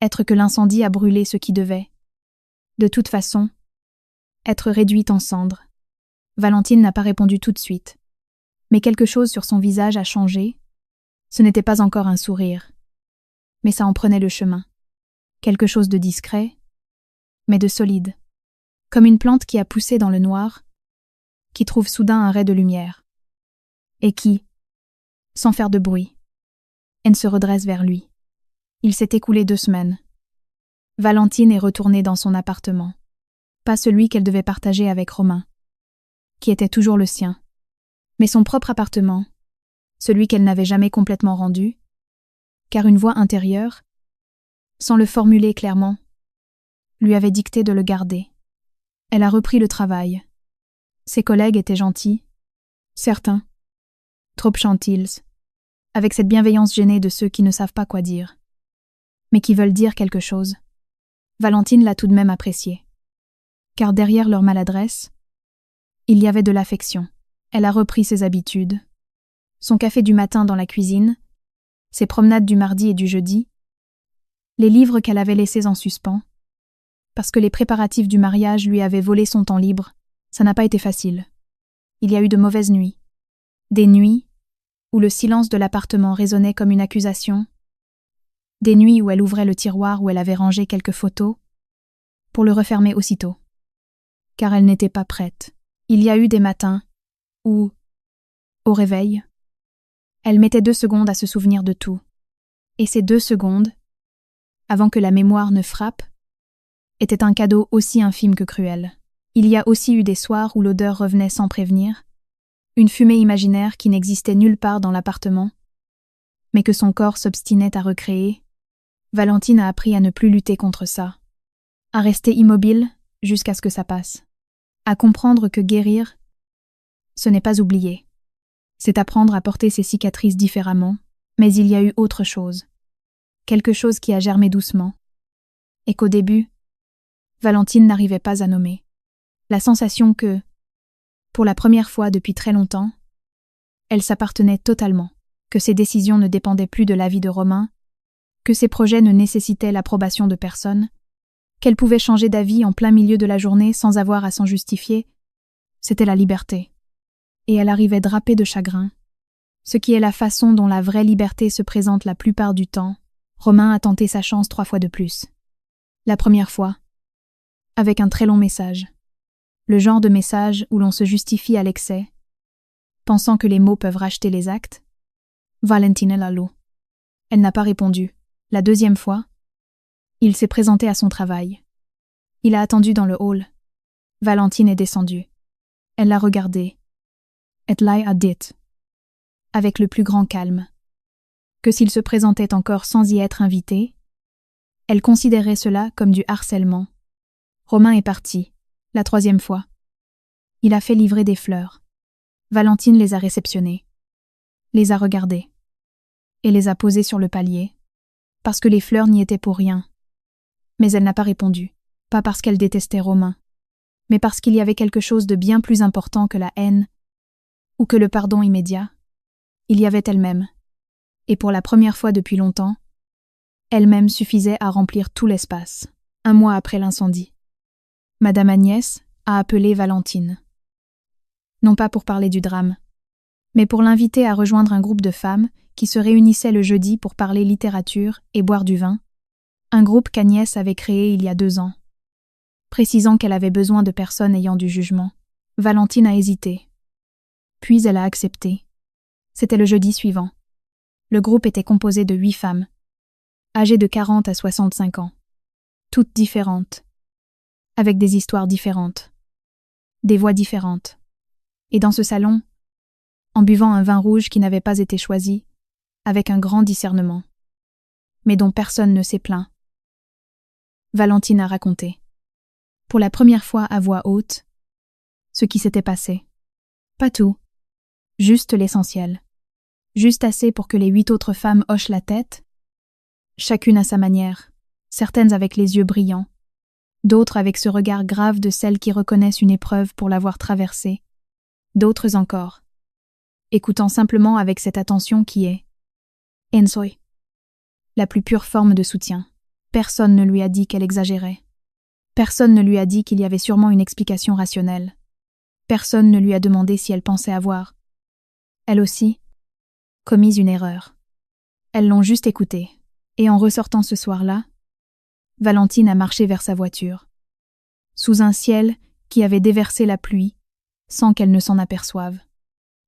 être que l'incendie a brûlé ce qui devait. De toute façon, être réduite en cendres. » Valentine n'a pas répondu tout de suite. Mais quelque chose sur son visage a changé. Ce n'était pas encore un sourire, mais ça en prenait le chemin. Quelque chose de discret, mais de solide. comme une plante qui a poussé dans le noir, qui trouve soudain un ray de lumière, et qui, sans faire de bruit, elle se redresse vers lui. Il s'est écoulé 2 semaines. Valentine est retournée dans son appartement, pas celui qu'elle devait partager avec Romain, qui était toujours le sien, mais son propre appartement, celui qu'elle n'avait jamais complètement rendu, car une voix intérieure, sans le formuler clairement, lui avait dicté de le garder. Elle a repris le travail. Ses collègues étaient gentils, certains, trop gentils, avec cette bienveillance gênée de ceux qui ne savent pas quoi dire, mais qui veulent dire quelque chose. Valentine l'a tout de même apprécié, car derrière leur maladresse, il y avait de l'affection. Elle a repris ses habitudes, son café du matin dans la cuisine, ses promenades du mardi et du jeudi, les livres qu'elle avait laissés en suspens, parce que les préparatifs du mariage lui avaient volé son temps libre. Ça n'a pas été facile. Il y a eu de mauvaises nuits. Des nuits où le silence de l'appartement résonnait comme une accusation. Des nuits où elle ouvrait le tiroir où elle avait rangé quelques photos, pour le refermer aussitôt. Car elle n'était pas prête. Il y a eu des matins où, au réveil, elle mettait 2 secondes à se souvenir de tout. Et ces 2 secondes, avant que la mémoire ne frappe, étaient un cadeau aussi infime que cruel. Il y a aussi eu des soirs où l'odeur revenait sans prévenir, une fumée imaginaire qui n'existait nulle part dans l'appartement, mais que son corps s'obstinait à recréer. Valentine a appris à ne plus lutter contre ça, à rester immobile jusqu'à ce que ça passe, à comprendre que guérir, ce n'est pas oublier. C'est apprendre à porter ses cicatrices différemment, mais il y a eu autre chose, quelque chose qui a germé doucement, et qu'au début, Valentine n'arrivait pas à nommer. La sensation que, pour la première fois depuis très longtemps, elle s'appartenait totalement, que ses décisions ne dépendaient plus de l'avis de Romain, que ses projets ne nécessitaient l'approbation de personne, qu'elle pouvait changer d'avis en plein milieu de la journée sans avoir à s'en justifier. C'était la liberté. Et elle arrivait drapée de chagrin, ce qui est la façon dont la vraie liberté se présente la plupart du temps. Romain a tenté sa chance 3 fois de plus. La première fois, avec un très long message. Le genre de message où l'on se justifie à l'excès, pensant que les mots peuvent racheter les actes. Valentine Lalo. Elle n'a pas répondu. La 2e fois, il s'est présenté à son travail. Il a attendu dans le hall. Valentine est descendue. Elle l'a regardé. Et l'a a dit, avec le plus grand calme, que s'il se présentait encore sans y être invité, elle considérait cela comme du harcèlement. Romain est parti, la 3e fois. Il a fait livrer des fleurs. Valentine les a réceptionnées, les a regardées, et les a posées sur le palier, parce que les fleurs n'y étaient pour rien. Mais elle n'a pas répondu, pas parce qu'elle détestait Romain, mais parce qu'il y avait quelque chose de bien plus important que la haine, ou que le pardon immédiat. Il y avait elle-même, et pour la première fois depuis longtemps, elle-même suffisait à remplir tout l'espace, 1 mois après l'incendie. Madame Agnès a appelé Valentine. Non pas pour parler du drame, mais pour l'inviter à rejoindre un groupe de femmes qui se réunissaient le jeudi pour parler littérature et boire du vin, un groupe qu'Agnès avait créé il y a 2 ans. Précisant qu'elle avait besoin de personnes ayant du jugement, Valentine a hésité. Puis elle a accepté. C'était le jeudi suivant. Le groupe était composé de 8 femmes, âgées de 40 à 65 ans, toutes différentes, avec des histoires différentes, des voix différentes. Et dans ce salon, en buvant un vin rouge qui n'avait pas été choisi, avec un grand discernement, mais dont personne ne s'est plaint. Valentine a raconté, pour la première fois à voix haute, ce qui s'était passé. Pas tout, juste l'essentiel, juste assez pour que les 8 autres femmes hochent la tête, chacune à sa manière, certaines avec les yeux brillants, d'autres avec ce regard grave de celles qui reconnaissent une épreuve pour l'avoir traversée, d'autres encore, écoutant simplement avec cette attention qui est Ensoy, la plus pure forme de soutien. Personne ne lui a dit qu'elle exagérait. Personne ne lui a dit qu'il y avait sûrement une explication rationnelle. Personne ne lui a demandé si elle pensait avoir, elle aussi, commis une erreur. Elles l'ont juste écoutée, et en ressortant ce soir-là, Valentine a marché vers sa voiture. sous un ciel qui avait déversé la pluie, sans qu'elle ne s'en aperçoive.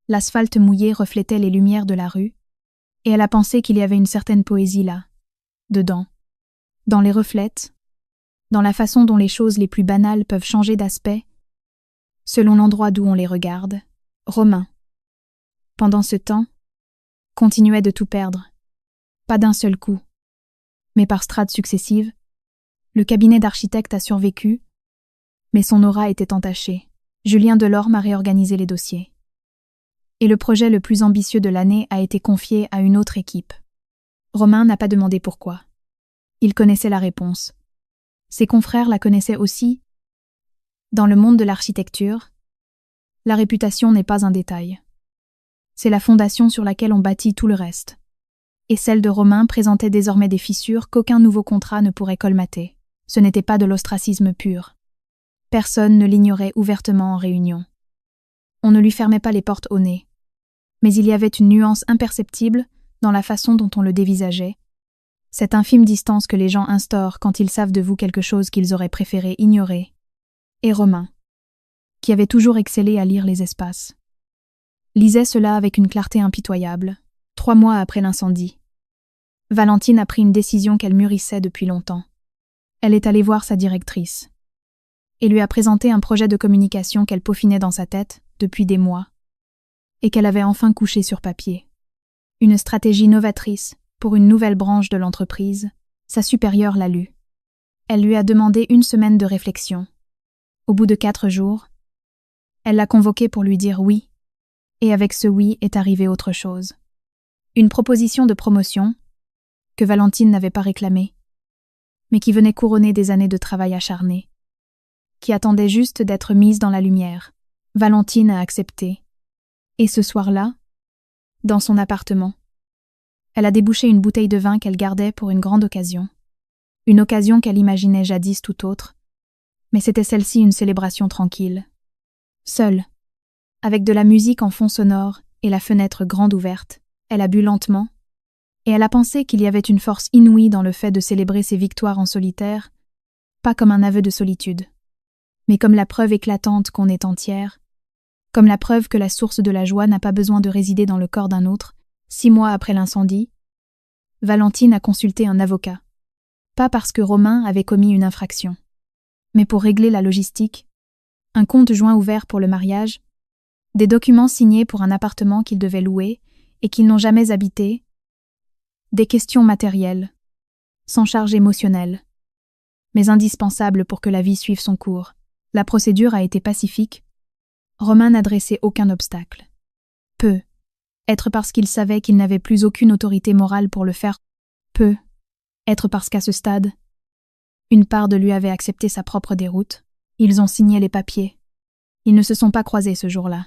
L'asphalte mouillé reflétait les lumières de la rue, et elle a pensé qu'il y avait une certaine poésie là, dedans, dans les reflets, dans la façon dont les choses les plus banales peuvent changer d'aspect, selon l'endroit d'où on les regarde. Romain, pendant ce temps, continuait de tout perdre, pas d'un seul coup, mais par strates successives. Le cabinet d'architecte a survécu, mais son aura était entachée. Julien Delorme a réorganisé les dossiers. Et le projet le plus ambitieux de l'année a été confié à une autre équipe. Romain n'a pas demandé pourquoi. Il connaissait la réponse. Ses confrères la connaissaient aussi. Dans le monde de l'architecture, la réputation n'est pas un détail. C'est la fondation sur laquelle on bâtit tout le reste. Et celle de Romain présentait désormais des fissures qu'aucun nouveau contrat ne pourrait colmater. Ce n'était pas de l'ostracisme pur. Personne ne l'ignorait ouvertement en réunion. On ne lui fermait pas les portes au nez. Mais il y avait une nuance imperceptible dans la façon dont on le dévisageait, cette infime distance que les gens instaurent quand ils savent de vous quelque chose qu'ils auraient préféré ignorer. Et Romain, qui avait toujours excellé à lire les espaces, lisait cela avec une clarté impitoyable, 3 mois après l'incendie. Valentine a pris une décision qu'elle mûrissait depuis longtemps. Elle est allée voir sa directrice et lui a présenté un projet de communication qu'elle peaufinait dans sa tête depuis des mois et qu'elle avait enfin couché sur papier. Une stratégie novatrice pour une nouvelle branche de l'entreprise. Sa supérieure l'a lue. Elle lui a demandé 1 semaine de réflexion. Au bout de 4 jours, elle l'a convoqué pour lui dire oui, et avec ce oui est arrivé autre chose. Une proposition de promotion que Valentine n'avait pas réclamée, mais qui venait couronner des années de travail acharné, qui attendait juste d'être mise dans la lumière. Valentine a accepté. Et ce soir-là, dans son appartement, elle a débouché une bouteille de vin qu'elle gardait pour une grande occasion. Une occasion qu'elle imaginait jadis tout autre, mais c'était celle-ci une célébration tranquille. Seule, avec de la musique en fond sonore et la fenêtre grande ouverte, elle a bu lentement, et elle a pensé qu'il y avait une force inouïe dans le fait de célébrer ses victoires en solitaire, pas comme un aveu de solitude, mais comme la preuve éclatante qu'on est entière, comme la preuve que la source de la joie n'a pas besoin de résider dans le corps d'un autre. 6 mois après l'incendie, Valentine a consulté un avocat. Pas parce que Romain avait commis une infraction, mais pour régler la logistique, un compte joint ouvert pour le mariage, des documents signés pour un appartement qu'ils devaient louer et qu'ils n'ont jamais habité, des questions matérielles, sans charge émotionnelle, mais indispensables pour que la vie suive son cours. La procédure a été pacifique. Romain n'a dressé aucun obstacle. Être parce qu'il savait qu'il n'avait plus aucune autorité morale pour le faire. Être parce qu'à ce stade, une part de lui avait accepté sa propre déroute. Ils ont signé les papiers. Ils ne se sont pas croisés ce jour-là.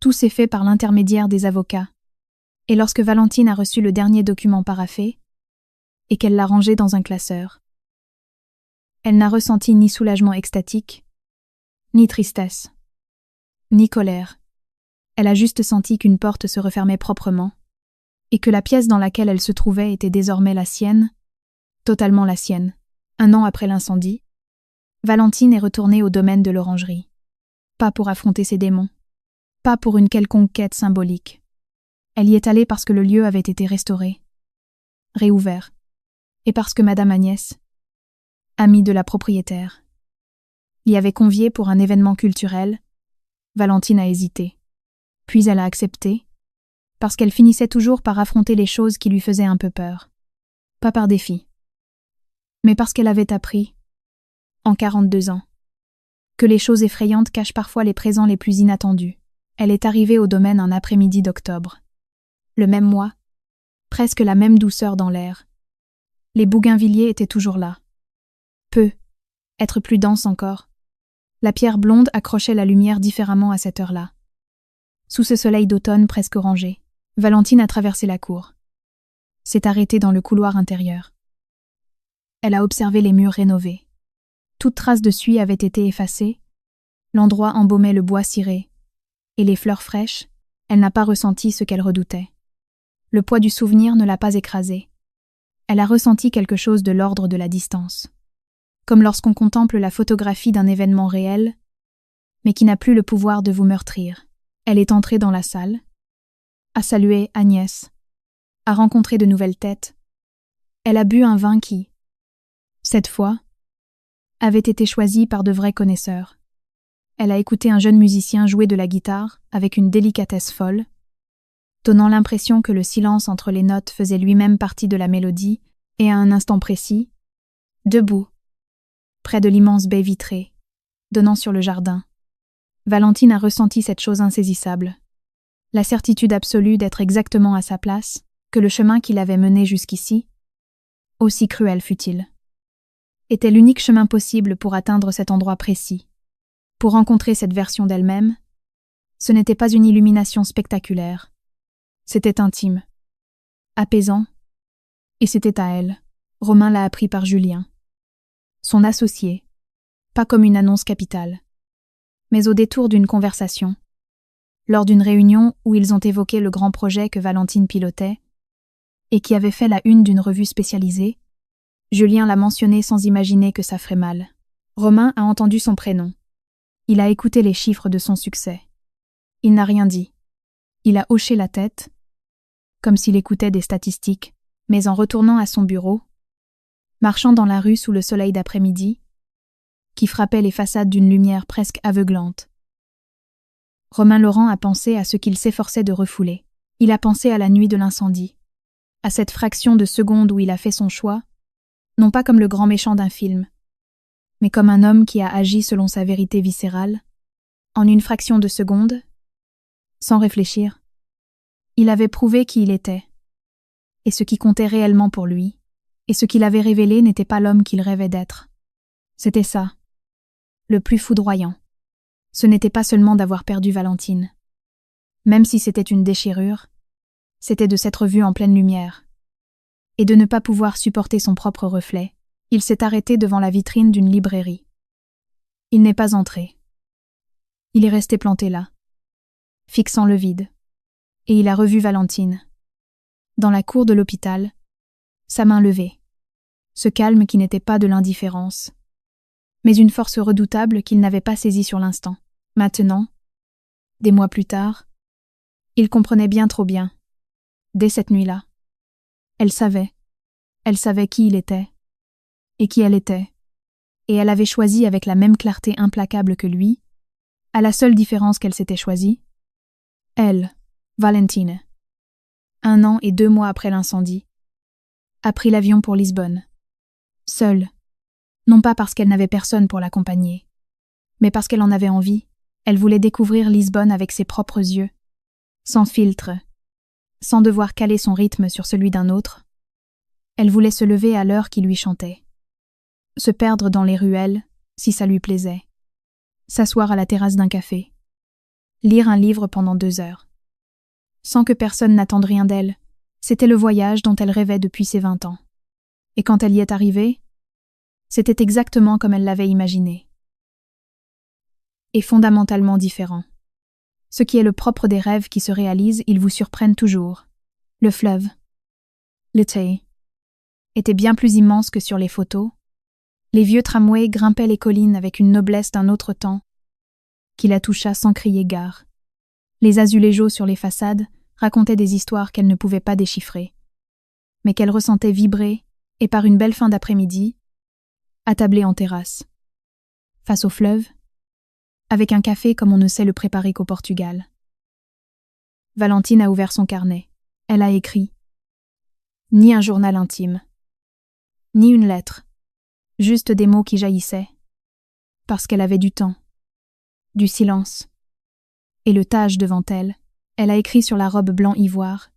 Tout s'est fait par l'intermédiaire des avocats. Et lorsque Valentine a reçu le dernier document paraphé, et qu'elle l'a rangé dans un classeur, elle n'a ressenti ni soulagement extatique, ni tristesse, ni colère. Elle a juste senti qu'une porte se refermait proprement, et que la pièce dans laquelle elle se trouvait était désormais la sienne, totalement la sienne. 1 an après l'incendie, Valentine est retournée au domaine de l'orangerie. Pas pour affronter ses démons, pas pour une quelconque quête symbolique. Elle y est allée parce que le lieu avait été restauré, réouvert, et parce que Madame Agnès, amie de la propriétaire, l'y avait conviée pour un événement culturel. Valentine a hésité. Puis elle a accepté, parce qu'elle finissait toujours par affronter les choses qui lui faisaient un peu peur. Pas par défi, mais parce qu'elle avait appris, en 42 ans, que les choses effrayantes cachent parfois les présents les plus inattendus. Elle est arrivée au domaine un après-midi d'octobre. Le même mois, presque la même douceur dans l'air. Les bougainvilliers étaient toujours là. Être plus dense encore. La pierre blonde accrochait la lumière différemment à cette heure-là. Sous ce soleil d'automne presque orangé, Valentine a traversé la cour. S'est arrêtée dans le couloir intérieur. Elle a observé les murs rénovés. Toute trace de suie avait été effacée, l'endroit embaumait le bois ciré, et les fleurs fraîches, elle n'a pas ressenti ce qu'elle redoutait. Le poids du souvenir ne l'a pas écrasée. Elle a ressenti quelque chose de l'ordre de la distance. comme lorsqu'on contemple la photographie d'un événement réel, mais qui n'a plus le pouvoir de vous meurtrir. Elle est entrée dans la salle, a salué Agnès, a rencontré de nouvelles têtes. Elle a bu un vin qui, cette fois, avait été choisi par de vrais connaisseurs. Elle a écouté un jeune musicien jouer de la guitare avec une délicatesse folle, donnant l'impression que le silence entre les notes faisait lui-même partie de la mélodie, et à un instant précis, debout, près de l'immense baie vitrée, donnant sur le jardin, Valentine a ressenti cette chose insaisissable, la certitude absolue d'être exactement à sa place, que le chemin qui l'avait menée jusqu'ici, aussi cruel fût-il, était l'unique chemin possible pour atteindre cet endroit précis. Pour rencontrer cette version d'elle-même, ce n'était pas une illumination spectaculaire, c'était intime, apaisant, et c'était à elle. Romain l'a appris par Julien, son associé, pas comme une annonce capitale, mais au détour d'une conversation, lors d'une réunion où ils ont évoqué le grand projet que Valentine pilotait et qui avait fait la une d'une revue spécialisée. Julien l'a mentionné sans imaginer que ça ferait mal. Romain a entendu son prénom. Il a écouté les chiffres de son succès. Il n'a rien dit. Il a hoché la tête, comme s'il écoutait des statistiques, mais en retournant à son bureau, marchant dans la rue sous le soleil d'après-midi, qui frappait les façades d'une lumière presque aveuglante. Romain Laurent a pensé à ce qu'il s'efforçait de refouler. Il a pensé à la nuit de l'incendie, à cette fraction de seconde où il a fait son choix, non pas comme le grand méchant d'un film, mais comme un homme qui a agi selon sa vérité viscérale, en une fraction de seconde, sans réfléchir. Il avait prouvé qui il était, et ce qui comptait réellement pour lui, et ce qu'il avait révélé n'était pas l'homme qu'il rêvait d'être. C'était ça, le plus foudroyant. Ce n'était pas seulement d'avoir perdu Valentine. Même si c'était une déchirure, c'était de s'être vu en pleine lumière, et de ne pas pouvoir supporter son propre reflet. Il s'est arrêté devant la vitrine d'une librairie. Il n'est pas entré. Il est resté planté là, fixant le vide, et il a revu Valentine, dans la cour de l'hôpital, sa main levée, ce calme qui n'était pas de l'indifférence, mais une force redoutable qu'il n'avait pas saisie sur l'instant. Maintenant, des mois plus tard, il comprenait bien trop bien, dès cette nuit-là. Elle savait qui il était, et qui elle était, et elle avait choisi avec la même clarté implacable que lui, à la seule différence qu'elle s'était choisie. Elle, Valentine, 1 an et 2 mois après l'incendie, a pris l'avion pour Lisbonne, seule, non pas parce qu'elle n'avait personne pour l'accompagner, mais parce qu'elle en avait envie. Elle voulait découvrir Lisbonne avec ses propres yeux, sans filtre, sans devoir caler son rythme sur celui d'un autre. Elle voulait se lever à l'heure qui lui chantait, se perdre dans les ruelles, si ça lui plaisait, s'asseoir à la terrasse d'un café, lire un livre pendant 2 heures. Sans que personne n'attende rien d'elle, c'était le voyage dont elle rêvait depuis ses 20 ans. Et quand elle y est arrivée, c'était exactement comme elle l'avait imaginé. Et fondamentalement différent. Ce qui est le propre des rêves qui se réalisent, ils vous surprennent toujours. Le fleuve, le Tay, était bien plus immense que sur les photos. Les vieux tramways grimpaient les collines avec une noblesse d'un autre temps, qui la toucha sans crier gare. Les azulejos sur les façades racontaient des histoires qu'elle ne pouvait pas déchiffrer, mais qu'elle ressentait vibrer, et par une belle fin d'après-midi, attablée en terrasse, face au fleuve, avec un café comme on ne sait le préparer qu'au Portugal. Valentine a ouvert son carnet. Elle a écrit. Ni un journal intime, ni une lettre, juste des mots qui jaillissaient, parce qu'elle avait du temps, du silence, et le tage devant elle. Elle a écrit sur la robe blanc ivoire,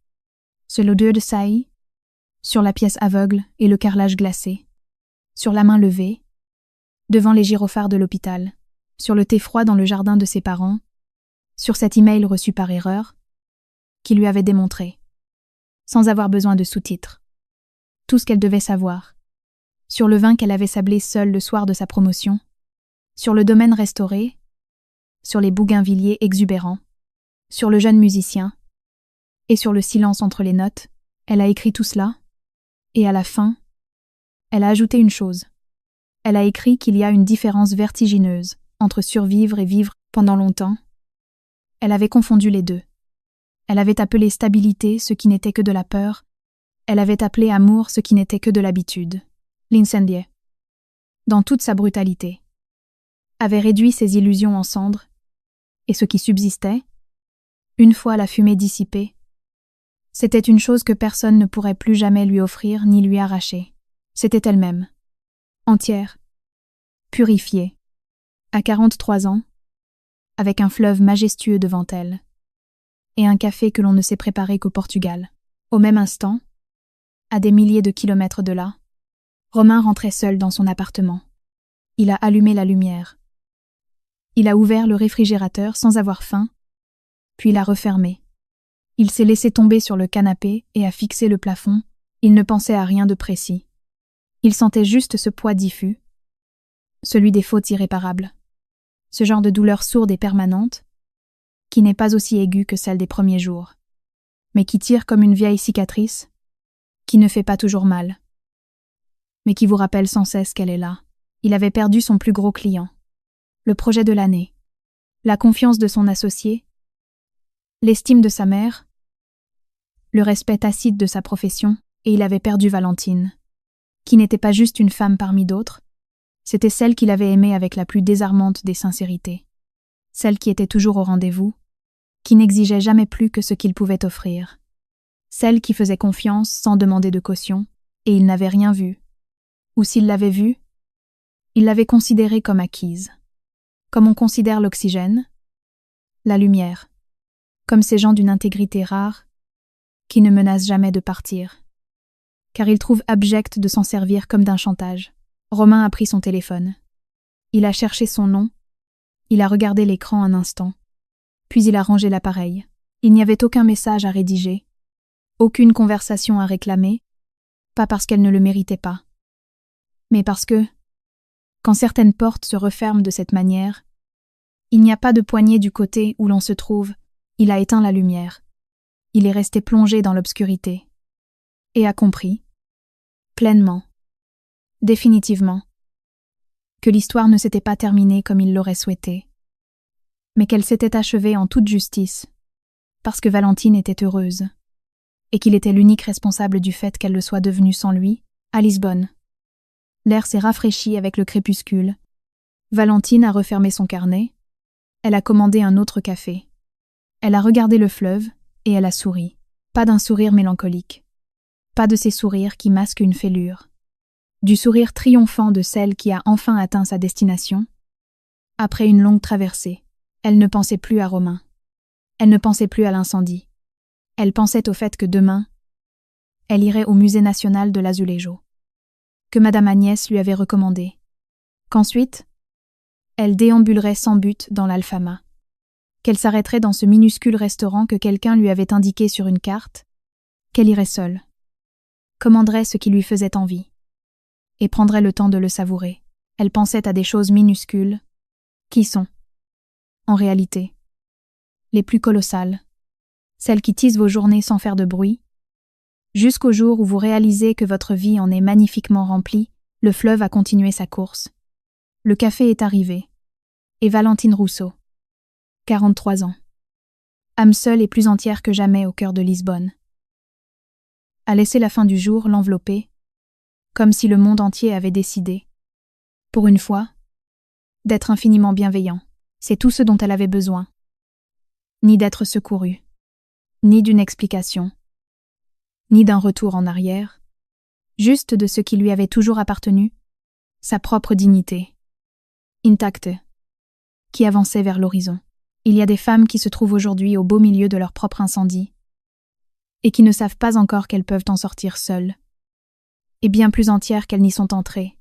sur l'odeur de saillie, sur la pièce aveugle et le carrelage glacé, sur la main levée, devant les gyrophares de l'hôpital, sur le thé froid dans le jardin de ses parents, sur cet email reçu par erreur, qui lui avait démontré, sans avoir besoin de sous-titres, tout ce qu'elle devait savoir, sur le vin qu'elle avait sablé seule le soir de sa promotion, sur le domaine restauré, sur les bougainvilliers exubérants, sur le jeune musicien, et sur le silence entre les notes. Elle a écrit tout cela, et à la fin, elle a ajouté une chose. Elle a écrit qu'il y a une différence vertigineuse entre survivre et vivre pendant longtemps. Elle avait confondu les deux. Elle avait appelé stabilité ce qui n'était que de la peur. Elle avait appelé amour ce qui n'était que de l'habitude. L'incendié, dans toute sa brutalité, avait réduit ses illusions en cendres, et ce qui subsistait, une fois la fumée dissipée, c'était une chose que personne ne pourrait plus jamais lui offrir ni lui arracher. C'était elle-même, entière, purifiée, à 43 ans, avec un fleuve majestueux devant elle, et un café que l'on ne sait préparer qu'au Portugal. Au même instant, à des milliers de kilomètres de là, Romain rentrait seul dans son appartement. Il a allumé la lumière. Il a ouvert le réfrigérateur sans avoir faim, puis l'a refermé. Il s'est laissé tomber sur le canapé et a fixé le plafond. Il ne pensait à rien de précis. Il sentait juste ce poids diffus, celui des fautes irréparables. Ce genre de douleur sourde et permanente, qui n'est pas aussi aiguë que celle des premiers jours, mais qui tire comme une vieille cicatrice, qui ne fait pas toujours mal, mais qui vous rappelle sans cesse qu'elle est là. Il avait perdu son plus gros client, le projet de l'année, la confiance de son associé, l'estime de sa mère, le respect tacite de sa profession, et il avait perdu Valentine, qui n'était pas juste une femme parmi d'autres, c'était celle qu'il avait aimée avec la plus désarmante des sincérités, celle qui était toujours au rendez-vous, qui n'exigeait jamais plus que ce qu'il pouvait offrir, celle qui faisait confiance sans demander de caution, et il n'avait rien vu, ou s'il l'avait vue, il l'avait considérée comme acquise, comme on considère l'oxygène, la lumière, comme ces gens d'une intégrité rare, qui ne menacent jamais de partir, car il trouve abject de s'en servir comme d'un chantage. Romain a pris son téléphone. Il a cherché son nom, il a regardé l'écran un instant, puis il a rangé l'appareil. Il n'y avait aucun message à rédiger, aucune conversation à réclamer, pas parce qu'elle ne le méritait pas, mais parce que, quand certaines portes se referment de cette manière, il n'y a pas de poignée du côté où l'on se trouve. Il a éteint la lumière. Il est resté plongé dans l'obscurité. Et a compris, pleinement, définitivement, que l'histoire ne s'était pas terminée comme il l'aurait souhaité, mais qu'elle s'était achevée en toute justice, parce que Valentine était heureuse, et qu'il était l'unique responsable du fait qu'elle le soit devenue sans lui, à Lisbonne. L'air s'est rafraîchi avec le crépuscule. Valentine a refermé son carnet. Elle a commandé un autre café. Elle a regardé le fleuve, et elle a souri. Pas d'un sourire mélancolique. Pas de ces sourires qui masquent une fêlure. Du sourire triomphant de celle qui a enfin atteint sa destination. Après une longue traversée, elle ne pensait plus à Romain. Elle ne pensait plus à l'incendie. Elle pensait au fait que demain, elle irait au musée national de l'Azulejo, que Madame Agnès lui avait recommandé. Qu'ensuite, elle déambulerait sans but dans l'Alfama. Qu'elle s'arrêterait dans ce minuscule restaurant que quelqu'un lui avait indiqué sur une carte, qu'elle irait seule, commanderait ce qui lui faisait envie, et prendrait le temps de le savourer. Elle pensait à des choses minuscules, qui sont, en réalité, les plus colossales, celles qui tissent vos journées sans faire de bruit, jusqu'au jour où vous réalisez que votre vie en est magnifiquement remplie. Le fleuve a continué sa course. Le café est arrivé, et Valentine Rousseau, 43 ans, âme seule et plus entière que jamais au cœur de Lisbonne, a laissé la fin du jour l'envelopper, comme si le monde entier avait décidé, pour une fois, d'être infiniment bienveillant. C'est tout ce dont elle avait besoin. Ni d'être secourue, ni d'une explication, ni d'un retour en arrière, juste de ce qui lui avait toujours appartenu, sa propre dignité, intacte, qui avançait vers l'horizon. Il y a des femmes qui se trouvent aujourd'hui au beau milieu de leur propre incendie et qui ne savent pas encore qu'elles peuvent en sortir seules, et bien plus entières qu'elles n'y sont entrées.